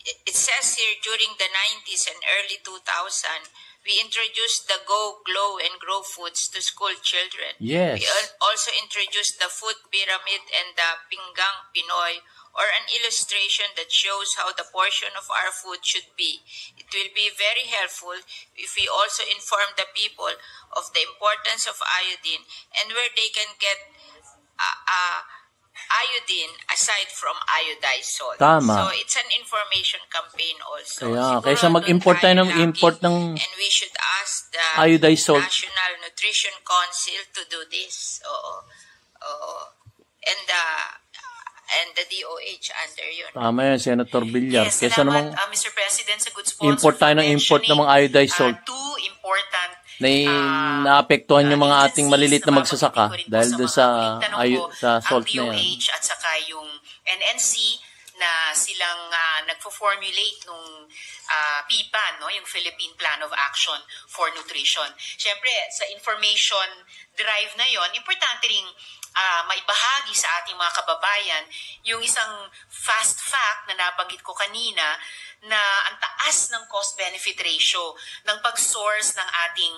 It says here during the 90s and early 2000, we introduced the Go, Glow, and Grow foods to school children. Yes. We also introduced the food pyramid and the Pinggang Pinoy, or an illustration that shows how the portion of our food should be. It will be very helpful if we also inform the people of the importance of iodine and where they can get iodine aside from iodized salt. Tama. So it's an information campaign also. Kaya, Siguro kaysa mag-import tayo ng import ng and we should ask the iodized salt. National Nutrition Council to do this. Oo. And the DOH under yun. Tama yan, Senator Villar. Yes, Kaysa salamat, namang Mr. President, sa good sponsor import tayo ng for import ng mga mentioning, iodized salt two important na naapektuhan yung mga ating maliliit na agencies magsasaka mababanggitin ko rin po dahil doon sa, mga sa salt ang na yan. DOH at saka yung NNC na silang nagfo-formulate nung PIPA, no? Yung Philippine Plan of Action for Nutrition. Siyempre, sa information drive na yon, importante ring maibahagi sa ating mga kababayan yung isang fast fact na nabanggit ko kanina na ang taas ng cost-benefit ratio ng pag-source ng ating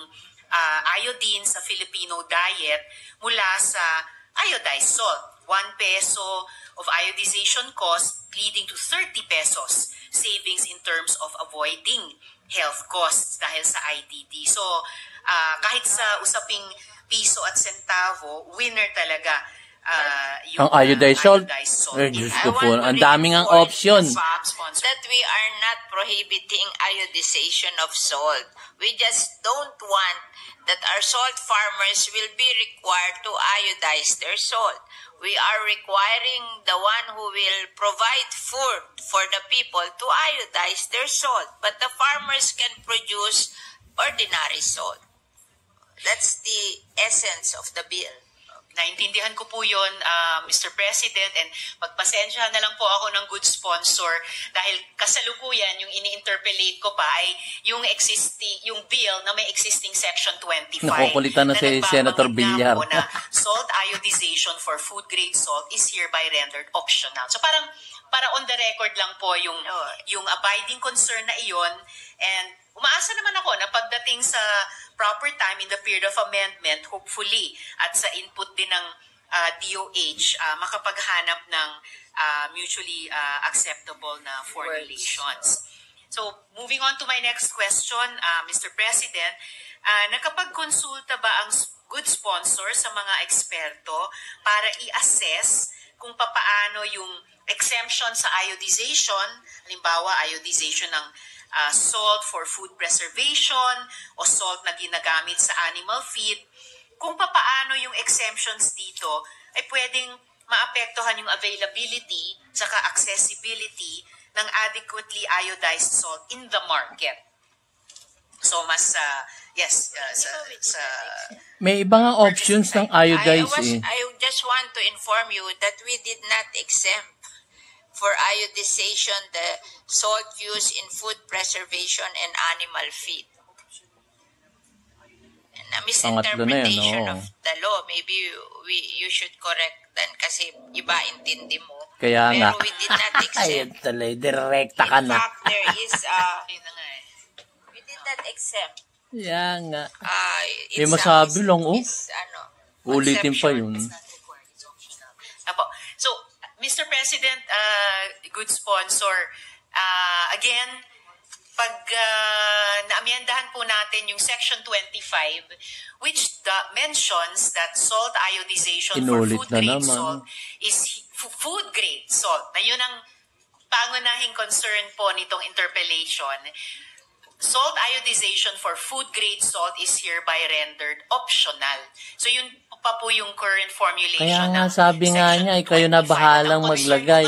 iodine sa Filipino diet mula sa iodized salt. 1 peso of iodization cost leading to 30 pesos savings in terms of avoiding health costs dahil sa IDD. So, kahit sa usaping piso at sentavo, winner talaga yung Ang iodized salt. Yes. Diyos ko po, ang daming ang option. That we are not prohibiting iodization of salt. We just don't want that our salt farmers will be required to iodize their salt. We are requiring the one who will provide food for the people to iodize their salt, but the farmers can produce ordinary salt. That's the essence of the bill. Naintindihan ko po yun, Mr. President, and magpasensyahan na lang po ako ng good sponsor dahil kasalukuyan yung ini-interpolate ko pa ay yung bill na may existing Section 25. Nakukulitan na si Senator Villar. Na salt iodization for food-grade salt is hereby rendered optional. So para on the record lang po yung abiding concern na iyon, and umaasa naman ako na pagdating sa proper time in the period of amendment, hopefully, at sa input din ng DOH, makapaghanap ng mutually acceptable na formulations. So, moving on to my next question, Mr. President, nakapagkonsulta ba ang good sponsor sa mga eksperto para i-assess kung papaano yung exemption sa iodization, halimbawa iodization ng salt for food preservation o salt na ginagamit sa animal feed, kung papaano yung exemptions dito ay pwedeng maapektuhan yung availability saka accessibility ng adequately iodized salt in the market. So mas may ibang options ng iodized I just want to inform you that we did not exempt for iodization the salt used in food preservation and animal feed. And a misinterpretation of the law, maybe you should correct then kasi iba intindi mo. Kaya pero nga. We did not exempt. Ayun tuloy, direkta ka na. In fact, there is we did not exempt. Yan nga. May masabi lang, ulitin pa yun. Apo. So, Mr. President, good sponsor, again, pag naamyendahan po natin yung Section 25, which mentions that salt iodization Inulit for food-grade naman. salt is food-grade salt. Na yun ang pangunahing concern po nitong interpellation. Salt iodization for food-grade salt is hereby rendered optional. So yun pa po yung current formulation. Kaya nga sabi nga niya, kayo na bahalang maglagay.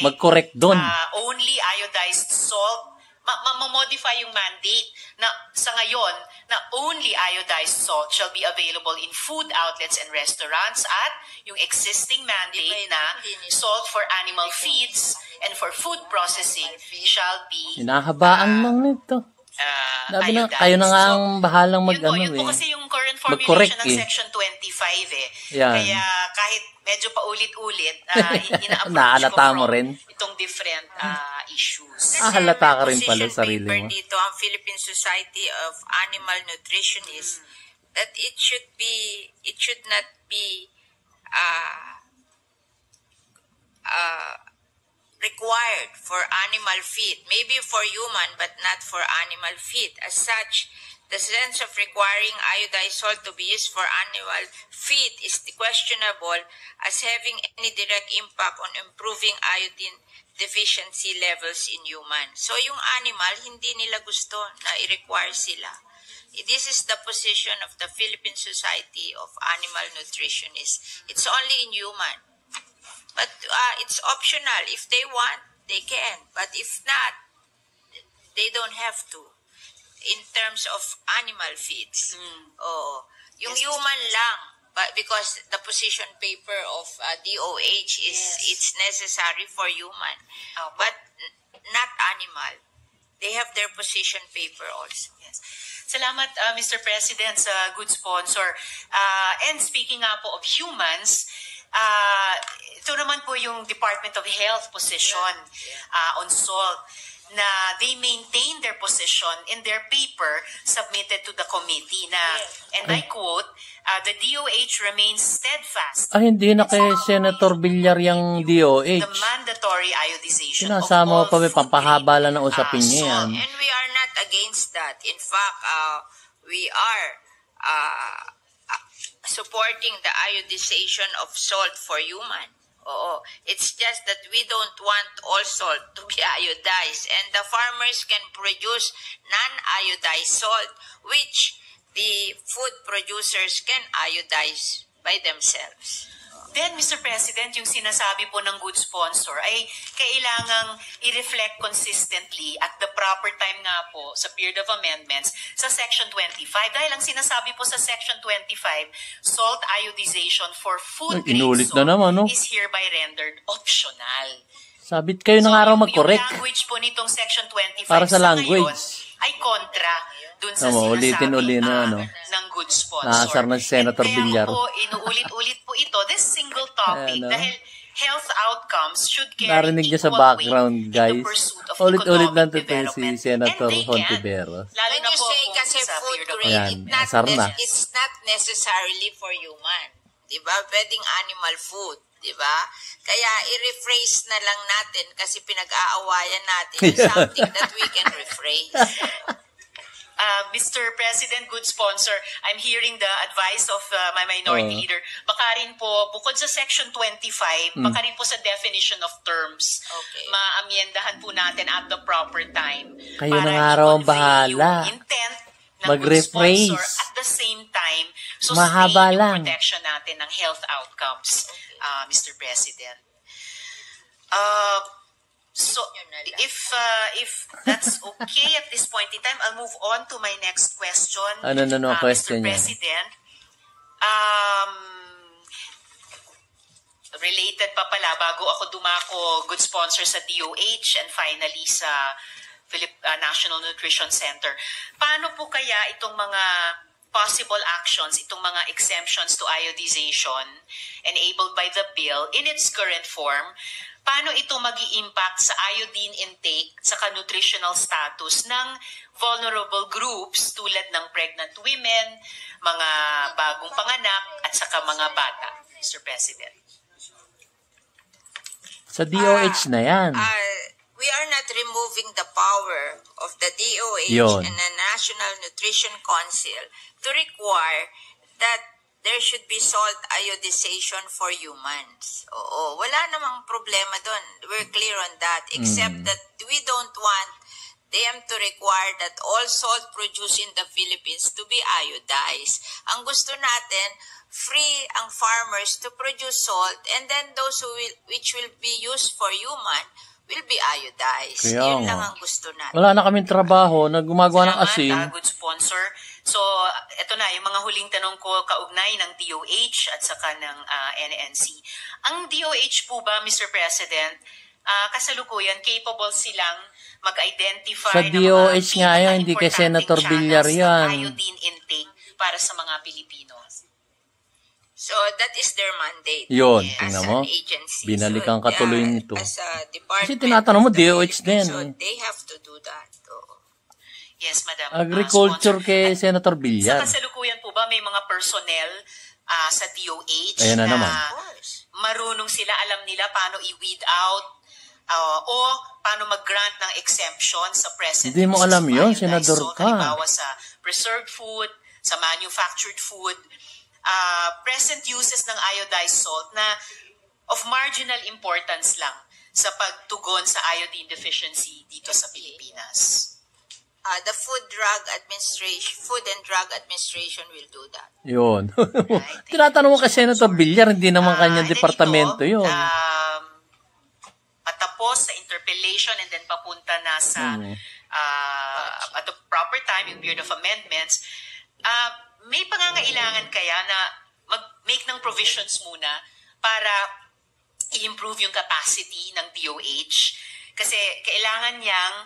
Mag-correct doon. Only iodized salt, ma-modify yung mandate na sa ngayon na only iodized salt shall be available in food outlets and restaurants at yung existing mandate na salt for animal feeds and for food processing shall be Hinahabaan lang nito. Sabi na, kayo na nga ang bahalang yun po kasi yung current formulation ng Section 25 Yan. Kaya kahit medyo paulit-ulit, Nahalata ina-approach mo rin? itong different issues. Halata ka rin pala sa sarili mo. Dito ang Philippine Society of Animal Nutritionists that it should not be required for animal feed, maybe for human but not for animal feed. As such, the sense of requiring iodized salt to be used for animal feed is questionable as having any direct impact on improving iodine deficiency levels in human. So yung animal, hindi nila gusto na i-require sila. This is the position of the Philippine Society of Animal Nutritionists. It's only in human. But it's optional. If they want, they can. But if not, they don't have to. In terms of animal feeds. Yung human lang. But because the position paper of DOH is it's necessary for human. But not animal. They have their position paper also. Yes. Salamat, Mr. President, sa good sponsor. And speaking nga po of humans, ito naman po yung Department of Health position on salt na they maintain their position in their paper submitted to the committee na, and I quote, the DOH remains steadfast. Hindi na kay Senator Villar yung DOH. The mandatory iodization Sinasama of pa may pampahaba lang ng usapin niya yan. And we are not against that. In fact, we are supporting the iodization of salt for human. It's just that we don't want all salt to be iodized, and the farmers can produce non-iodized salt, which the food producers can iodize by themselves. Then, Mr. President, yung sinasabi po ng good sponsor ay kailangang i-reflect consistently at the proper time nga po sa period of amendments sa Section 25. Dahil ang sinasabi po sa Section 25, salt iodization for food-grade Inulit salt na naman, no? is hereby rendered optional. Sabit kayo ng araw yung mag-correct. language po nitong Section 25 Para sa ngayon language. ay kontra dun sa Tama, sinasabi ulitin-uli na, ng good sponsor. Naasar na si Senator And Villar. Kaya po, inuulit-ulit po ito, this single topic, Ayan, no? dahil health outcomes should carry Narinig niyo sa equal background, weight in the guys. pursuit of Ulit-ulit lang economic ito si development. Senator And they can. Hontiveros. Lalo When na you po say kung kasi sa food period of grade, Ayan, it's asar na. it's not necessarily for human. Diba? Pwedeng animal food. Diba? Kaya i-rephrase na lang natin kasi pinag-aawayan natin something that we can rephrase. Mr. President, good sponsor, I'm hearing the advice of my minority leader. Baka rin po, bukod sa Section 25, baka rin po sa definition of terms, Okay. maamyendahan po natin at the proper time. Kayo para na nga raw ang i-convey bahala. yung intent ng good Mag-rephrase. sponsor at the same time, sustain Mahaba yung lang. protection natin ng health outcomes, Mr. President. So, if that's okay at this point in time, I'll move on to my next question. Ano question Mr. niya? President, related pa pala, bago ako dumako, good sponsor sa DOH and finally sa National Nutrition Center. Paano po kaya itong mga possible actions, itong mga exemptions to iodization enabled by the bill in its current form, paano ito mag-i-impact sa iodine intake sa nutritional status ng vulnerable groups tulad ng pregnant women, mga bagong panganak, at saka mga bata, Mr. President? Sa DOH na yan. We are not removing the power of the DOH Yun. and the National Nutrition Council to require that there should be salt iodization for humans. Oo, wala namang problema doon. We're clear on that. Except that we don't want them to require that all salt produced in the Philippines to be iodized. Ang gusto natin, free ang farmers to produce salt and then those which will be used for human will be iodized. Kaya Yun nga. lang ang gusto natin. Wala na kaming trabaho na gumagawa ng asin. Good sponsor. So, ito na, yung mga huling tanong ko kaugnay ng DOH at saka ng NNC. Ang DOH po ba, Mr. President, kasalukuyan, capable silang mag-identify Sa ng DOH mga nga yan, hindi kay Senator Villar yan. ng iodine intake para sa mga Pilipino? So, that is their mandate. Yun, As tingnan an mo. agency. Binalikan So, katuloy nito. As a department. Kasi tinatanong mo, of the DOH din. Philippines, So, they have to do that. Yes, Madam. Agriculture Sponsor. kay Senator Sa Villar. kasalukuyan po ba may mga personnel sa DOH Ayan na naman. Of course. marunong sila, alam nila paano i-weed out o paano mag-grant ng exemption sa present Hindi mo uses alam of yun, iodized Senador salt, ka. halimbawa sa preserved food, sa manufactured food, present uses ng iodized salt na of marginal importance lang sa pagtugon sa iodine deficiency dito sa Pilipinas. The Food and Drug Administration will do that. Yun. Tinatanong mo kay Senator Villar, hindi naman kanyang And then departamento ito, yun. patapos sa interpellation and then papunta na sa at the proper time, yung period of amendments, may pangangailangan kaya na mag-make ng provisions muna para i-improve yung capacity ng DOH? Kasi kailangan niyang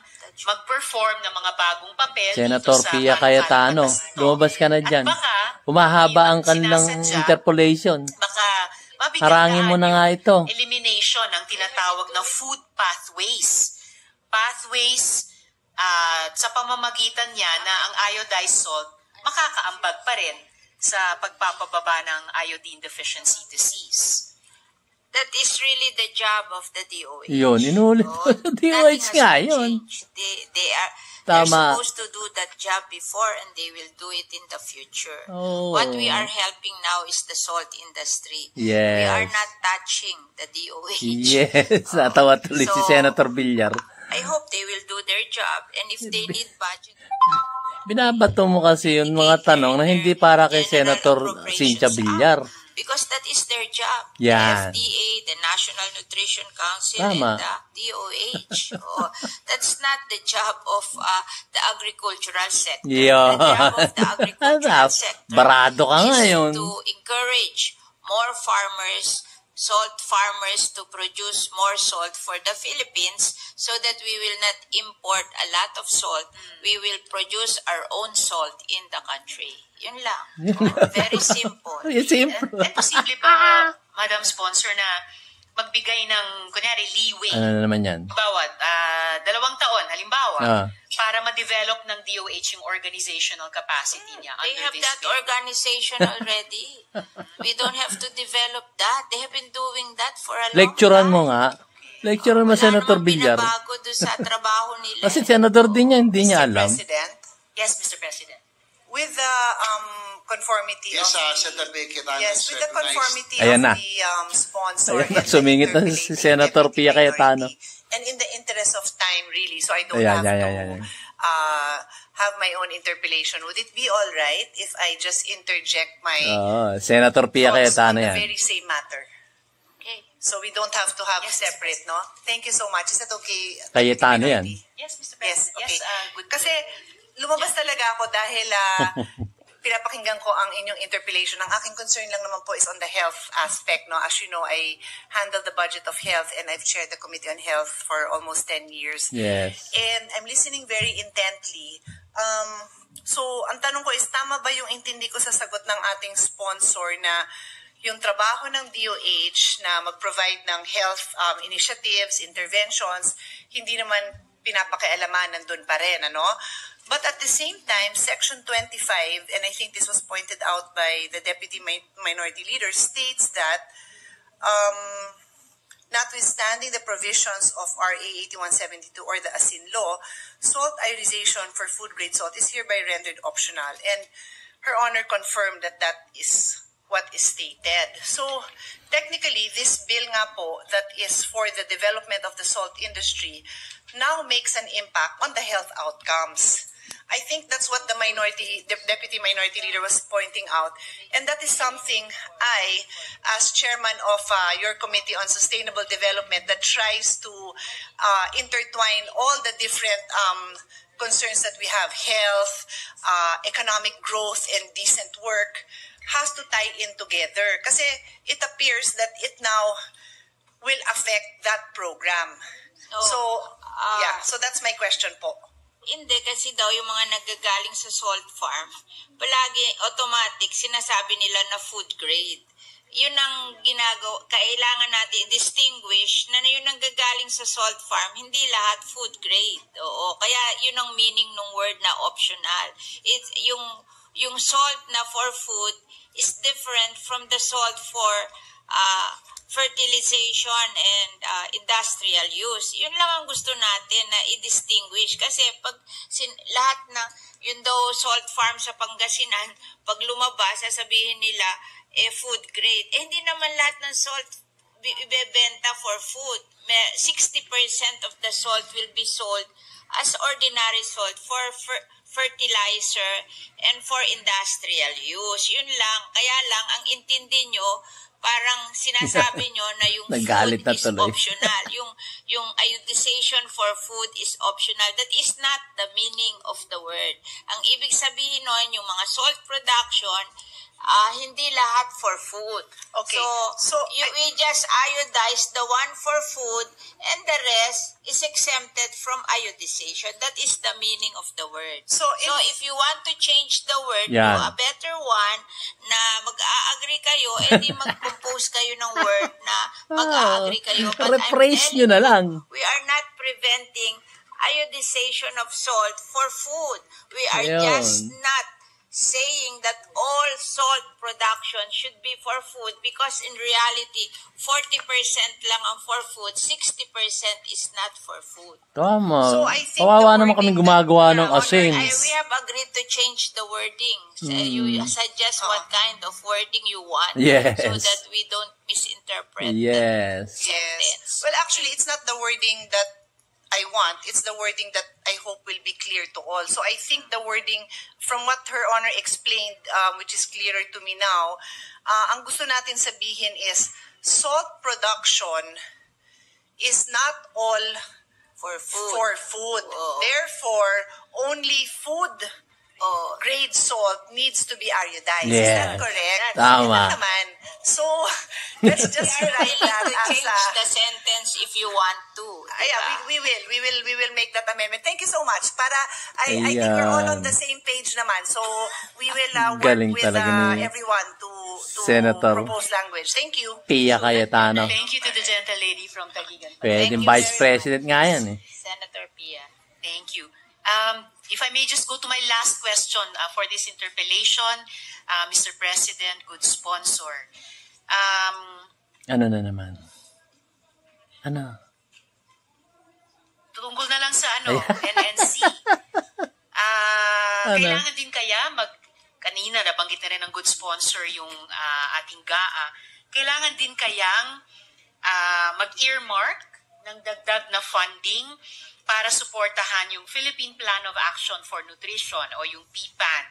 mag-perform ng mga bagong papel Senator dito sa Pia Cayetano, lumabas ka na dyan. At baka, Humahaba ang kanilang sinasadya, interpolation. baka mabigyan Harangin mo na nga ito. elimination ng tinatawag na food pathways. Pathways sa pamamagitan niya na ang iodized salt makakaambag pa rin sa pagpapababa ng iodine deficiency disease. That is really the job of the DOH. Yun, inulit. So, DOH nga yun. They're Tama. supposed to do that job before and they will do it in the future. Oh. What we are helping now is the salt industry. Yes. We are not touching the DOH. Yes, natawa tuloy si So, Senator Villar. I hope they will do their job and if they need budget. Binabato mo kasi yung mga tanong na hindi para kay Senator Cynthia Villar. Because that is their job. Yan. The FDA, the National Nutrition Council, Tama. and the DOH. That's not the job of the agricultural sector. Yeah. The job of the agricultural sector Barado ka nga is yun. to encourage more farmers, salt farmers, to produce more salt for the Philippines so that we will not import a lot of salt. We will produce our own salt in the country. Yun lang. Very simple. It's simple. At posible pa, Madam Sponsor, na magbigay ng, kunyari, leeway. Ano na naman yan? Bawat 2 taon, halimbawa, Ah. para ma-develop ng DOH yung organizational capacity niya. They under have this that bill. organization already. We don't have to develop that. They have been doing that for a long Lecturean time. mo nga. Lecturean mo, Senator Villar. Wala namang binabago doon sa trabaho nila. Kasi Senator din niya, hindi niya Mr. alam. President, Yes, Mr. President. with the conformity Yes, of Senator Cayetano yes, is with the recognized. conformity Ayan of na. the sponsor Ayan na, and the sumingit na si interpolating Senator deputy Pia Cayetano. minority. And in the interest of time, really, so I don't Ayan, have ayan. to have my own interpellation. Would it be all right if I just interject my Senator Pia thoughts Cayetano on the yan. very same matter? Okay. So we don't have to have Yes, separate, no? Thank you so much. Is that okay? Cayetano yan. Minority? Yes, Mr. Yes, President. okay. Good. Kasi lumabas talaga ako dahil pinapakinggan ko ang inyong interpellation. Ang aking concern lang naman po is on the health aspect. No? As you know, I handle the budget of health and I've chaired the Committee on Health for almost 10 years. Yes. And I'm listening very intently. So, ang tanong ko is, tama ba yung intindi ko sa sagot ng ating sponsor na yung trabaho ng DOH na mag-provide ng health initiatives, interventions, hindi naman pinapakialaman, nandun pa rin, ano? But at the same time, Section 25, and I think this was pointed out by the Deputy Minority Leader, states that notwithstanding the provisions of RA 8172 or the ASIN law, salt ionization for food-grade salt is hereby rendered optional. And Her Honor confirmed that that is what is stated. So, technically, this bill nga po that is for the development of the salt industry now makes an impact on the health outcomes. I think that's what the Deputy Minority Leader was pointing out. And that is something I, as chairman of your Committee on Sustainable Development that tries to intertwine all the different concerns that we have, health, economic growth, and decent work, has to tie in together. Kasi it appears that it now will affect that program. So that's my question po. Hindi, kasi daw yung mga nagagaling sa salt farm, palagi automatic sinasabi nila na food grade. Yun ang ginagawa, kailangan natin distinguish na yung nanggagaling sa salt farm, hindi lahat food grade. Oo, kaya yun ang meaning ng word na optional. It's yung salt na for food is different from the salt for fertilization and industrial use. Yun lang ang gusto natin na i-distinguish. Kasi pag lahat na, yun daw salt farm sa Pangasinan, pag lumabas, sasabihin nila, food grade. Hindi naman lahat ng salt ibebenta for food. 60% of the salt will be sold as ordinary salt for fertilizer and for industrial use. Yun lang. Kaya lang, ang intindi nyo, parang sinasabi nyo na yung food is optional. Yung iodization for food is optional. That is not the meaning of the word. Ang ibig sabihin nun, yung mga salt production, hindi lahat for food. Okay. We just iodize the one for food and the rest is exempted from iodization. That is the meaning of the word. So if you want to change the word to a better one na mag-a-agree kayo, edi mag-compose kayo ng word na mag-a-agree kayo. But rephrase nyo na lang. We are not preventing iodization of salt for food. We are just not saying that all salt production should be for food because in reality, 40% lang ang for food, 60% is not for food. Tama. So I think kawawa naman kami gumagawa ng asin. We have agreed to change the wording. So you suggest what kind of wording you want so that we don't misinterpret Yes. Yes. Well, actually, it's not the wording that I want. It's the wording that I hope will be clear to all. So I think the wording, from what Her Honor explained, which is clearer to me now, ang gusto natin sabihin is salt production is not all For food. for food. Oo. Therefore, only food Oh, grade salt needs to be iodized. Is Yes. that correct? Tama. Yun naman. So, let's just write that to as change a... the sentence if you want to. Yeah, we will make that amendment. Thank you so much. Para I think we're all on the same page naman. So we will work Galing with talaga ni everyone to Senator propose language. Thank you. Pia Cayetano. Thank you to the gentle lady from Taguigan. Pwedeng you Vice very President nga yan eh. Senator Pia. Thank you. If I may just go to my last question for this interpellation, Mr. President, good sponsor. Ano na naman? Ano? Tungkol na lang sa NNC. Kailangan din kaya kanina nabanggit na rin ng good sponsor yung ating GAA, kailangan din kayang mag-earmark ng dagdag na funding para suportahan yung Philippine Plan of Action for Nutrition o yung PPAN.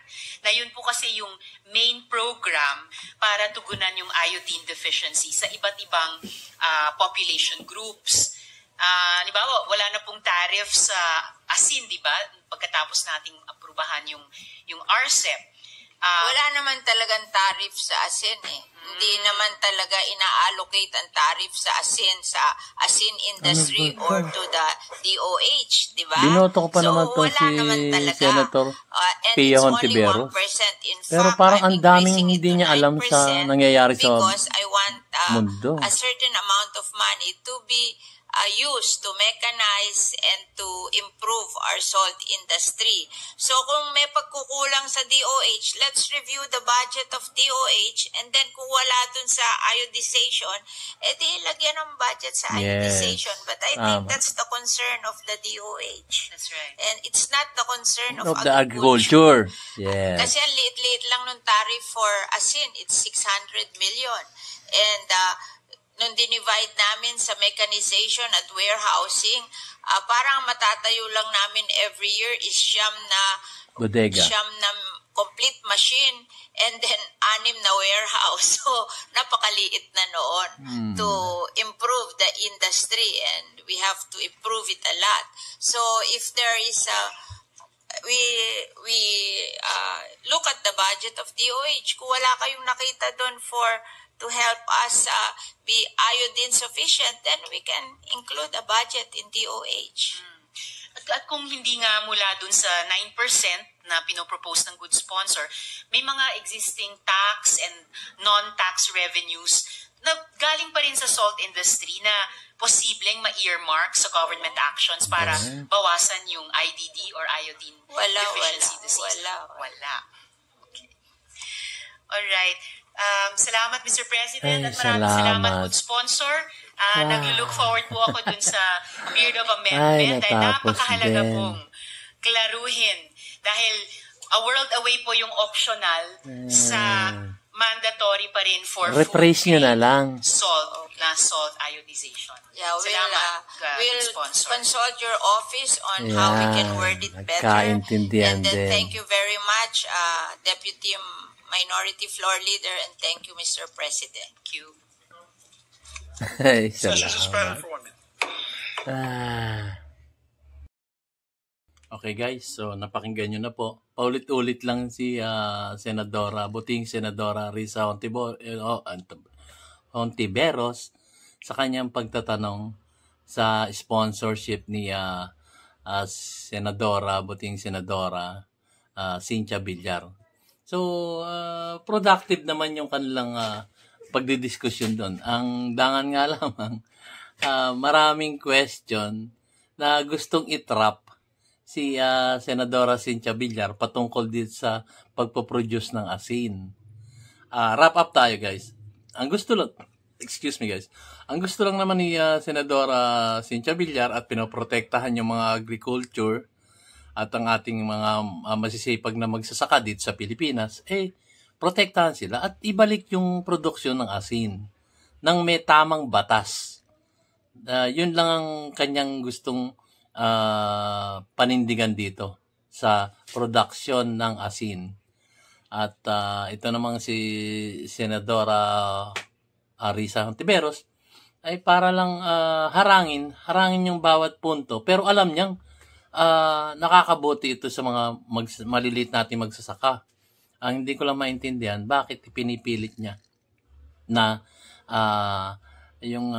Na yun po kasi yung main program para tugunan yung iodine deficiency sa iba't ibang population groups. Halimbawa, wala na pong tariff sa asin, di ba? Pagkatapos nating aprubahan yung RCEP. Wala naman talagang tariff sa asin eh. Hindi naman talaga ina-allocate ang tariff sa asin industry or to the DOH, di ba? Binoto ko pa naman to wala si naman talaga. Senator And Pia it's Hontiveros. only 1%. In Pero fact, parang I'm ang daming increasing it hindi to niya alam sa 9% nangyayari sa because I want mundo. a certain amount of money to be used to mechanize and to improve our salt industry. So kung may pagkukulang sa DOH, let's review the budget of DOH, and then kung wala dun sa iodization, edi lagyan ng budget sa iodization. But I think that's the concern of the DOH. That's right. And it's not the concern of of the agriculture. Kasi Yes. ang liit-liit lang nung tariff for asin, it's 600 million. And nung dinivide namin sa mechanization at warehousing, parang matatayo lang namin every year is siyam na complete machine and then 6 na warehouse. So, napakaliit na noon to improve the industry, and we have to improve it a lot. So, if there is we look at the budget of DOH, kung wala kayong nakita doon to help us be iodine sufficient, then we can include a budget in DOH. At kung hindi nga mula dun sa 9% na pinopropose ng good sponsor, may mga existing tax and non-tax revenues na galing pa rin sa salt industry na posibleng ma-earmark sa government actions para bawasan yung IDD or iodine deficiency disease. Wala. Okay. Alright. Salamat, Mr. President, at maraming salamat, good sponsor. Nag-look forward po ako dun sa period of amendment. Dahil napakahalaga pong klaruhin. Dahil a world away po yung optional sa mandatory pa rin for rephrase nyo na lang. Salt iodization. Yeah, we'll consult your office on Yeah, how we can word it better. nagkaintindihan And then din. thank you very much, Deputy Minority Floor Leader, and thank you, Mr. President. Thank you. Ay, Session salamat. suspended for 1 minute. Okay guys, so napakinggan nyo na po. Paulit-ulit lang si buting Senadora Risa Hontiveros sa kanyang pagtatanong sa sponsorship ni buting Senadora Cynthia Villar. So, productive naman yung kanilang pagdidiskusyon doon. Ang dangan nga lamang, maraming question na gustong itrap si Senadora Cynthia Villar patungkol dito sa pagpoproduce ng asin. Wrap up tayo guys. Ang gusto lang naman ni Senadora Cynthia Villar at pinoprotektahan yung mga agriculture at ang ating mga masisipag na magsasaka dito sa Pilipinas, protektahan sila at ibalik yung produksyon ng asin ng may tamang batas. Yun lang ang kanyang gustong panindigan dito sa production ng asin. At ito namang si Senadora Risa Hontiveros ay para lang harangin yung bawat punto. Pero alam niyang nakakabuti ito sa mga maliliit nating magsasaka. Ang hindi ko lang maintindihan, bakit pinipilit niya na yung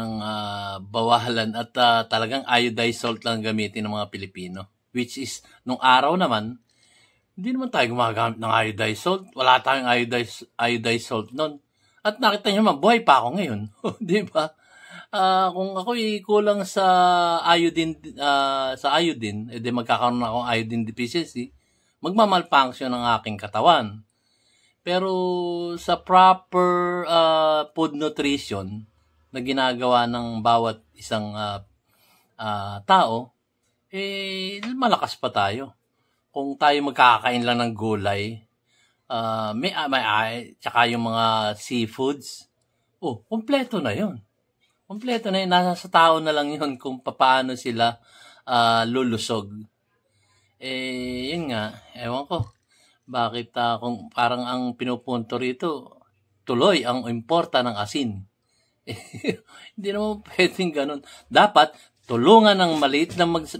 bawalan at talagang iodized salt lang gamitin ng mga Pilipino. Which is, nung araw naman, hindi naman tayo gumagamit ng iodized salt. Wala tayong iodized salt nun. At nakita niyo naman, buhay pa ako ngayon. Di ba? Kung ako kulang sa iodine, edi magkakaroon na akong iodine deficiency, magmamalfunction ang aking katawan. Pero sa proper food nutrition na ginagawa ng bawat isang tao, malakas pa tayo. Kung tayo magkakain lang ng gulay, tsaka yung mga seafoods, kompleto na yun. Kompleto na yun. Nasa sa tao na lang yun kung paano sila lulusog. Yun nga, ewan ko. Bakit kung parang ang pinupunto rito, tuloy ang importa ng asin. Hindi naman pwedeng ganun. Dapat tulungan ng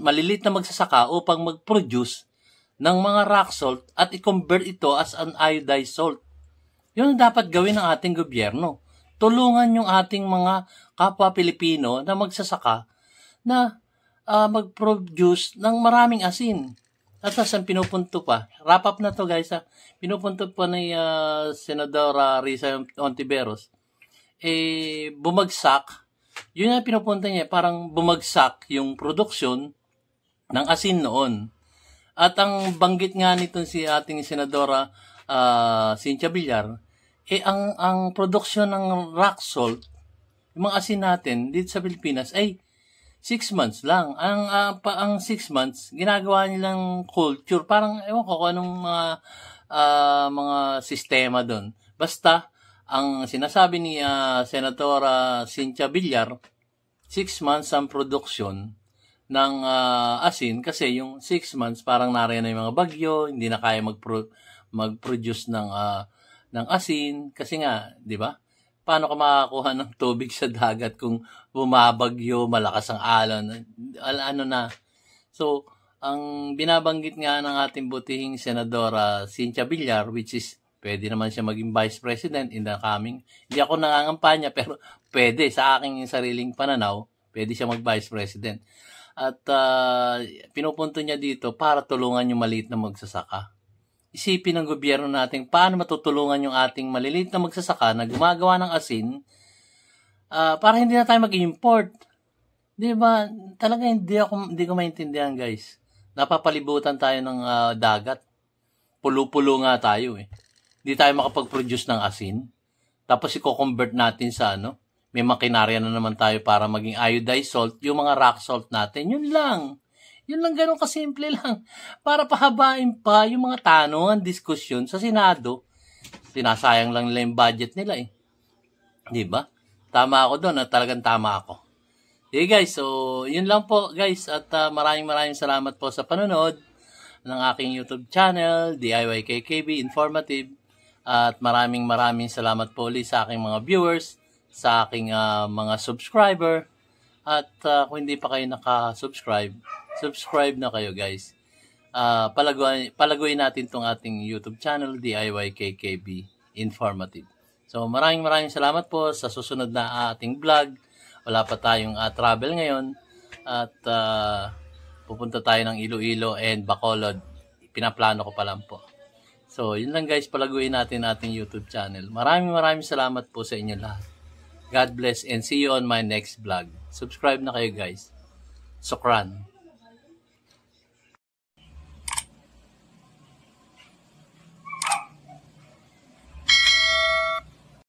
maliliit na magsasaka upang mag-produce ng mga rock salt at i-convert ito as an iodized salt. Yun ang dapat gawin ng ating gobyerno. Tulungan yung ating mga kapwa Pilipino na magsasaka na mag-produce ng maraming asin. At ang pinupunto pa, wrap up na to guys, pinupunto pa ni Senadora Risa Hontiveros, bumagsak, yun ang pinupunto niya, parang bumagsak yung produksyon ng asin noon. At ang banggit nga nito si ating Senadora Cynthia Villar, ang produksyon ng rock salt, yung mga asin natin dito sa Pilipinas ay 6 months lang. Ang 6 months, ginagawa nilang culture. Parang, ewan ko kung anong mga sistema doon. Basta, ang sinasabi ni Senatora Cynthia Villar, 6 months ang produksyon ng asin. Kasi yung 6 months, parang nariyan na yung mga bagyo, hindi na kaya mag-produce ng asin. Kasi nga, di ba? Paano ka makakakuha ng tubig sa dagat kung bumabagyo, malakas ang alon, So, ang binabanggit nga ng ating butihing Senadora Cynthia Villar, which is, pwede naman siya maging Vice President in the coming, hindi ako nangangampanya, pero pwede, sa aking sariling pananaw, pwede siya mag-Vice President. At pinupunto niya dito para tulungan yung maliit na magsasaka. Isipin ng gobyerno natin paano matutulungan yung ating maliliit na magsasaka na gumagawa ng asin para hindi na tayo mag-import. Di ba? Talaga hindi ko maintindihan guys. Napapalibutan tayo ng dagat. Pulo-pulo nga tayo eh. Hindi tayo makapag-produce ng asin. Tapos i-convert natin sa may makinarya na naman tayo para maging iodized salt, yung mga rock salt natin. Yun lang. Yun lang, ganun kasimple lang. Para pahabain pa yung mga tanungan, diskusyon sa Senado. Sinasayang lang nila yung budget nila eh. Di ba? Tama ako doon at talagang tama ako. Okay guys, so yun lang po guys at maraming salamat po sa panonood ng aking YouTube channel, DIYKKB Informative. At maraming salamat po ulit sa aking mga viewers, sa aking mga subscriber. At kung hindi pa kayo naka-subscribe, subscribe na kayo guys. Palaguin natin tong ating YouTube channel, DIYKKB Informative. So maraming salamat po sa susunod na ating vlog. Wala pa tayong travel ngayon. At pupunta tayo ng Iloilo and Bacolod. Pinaplano ko pa lang po. So yun lang guys, palaguin natin ating YouTube channel. Maraming salamat po sa inyo lahat. God bless and see you on my next vlog. Subscribe na kayo guys. Sukran.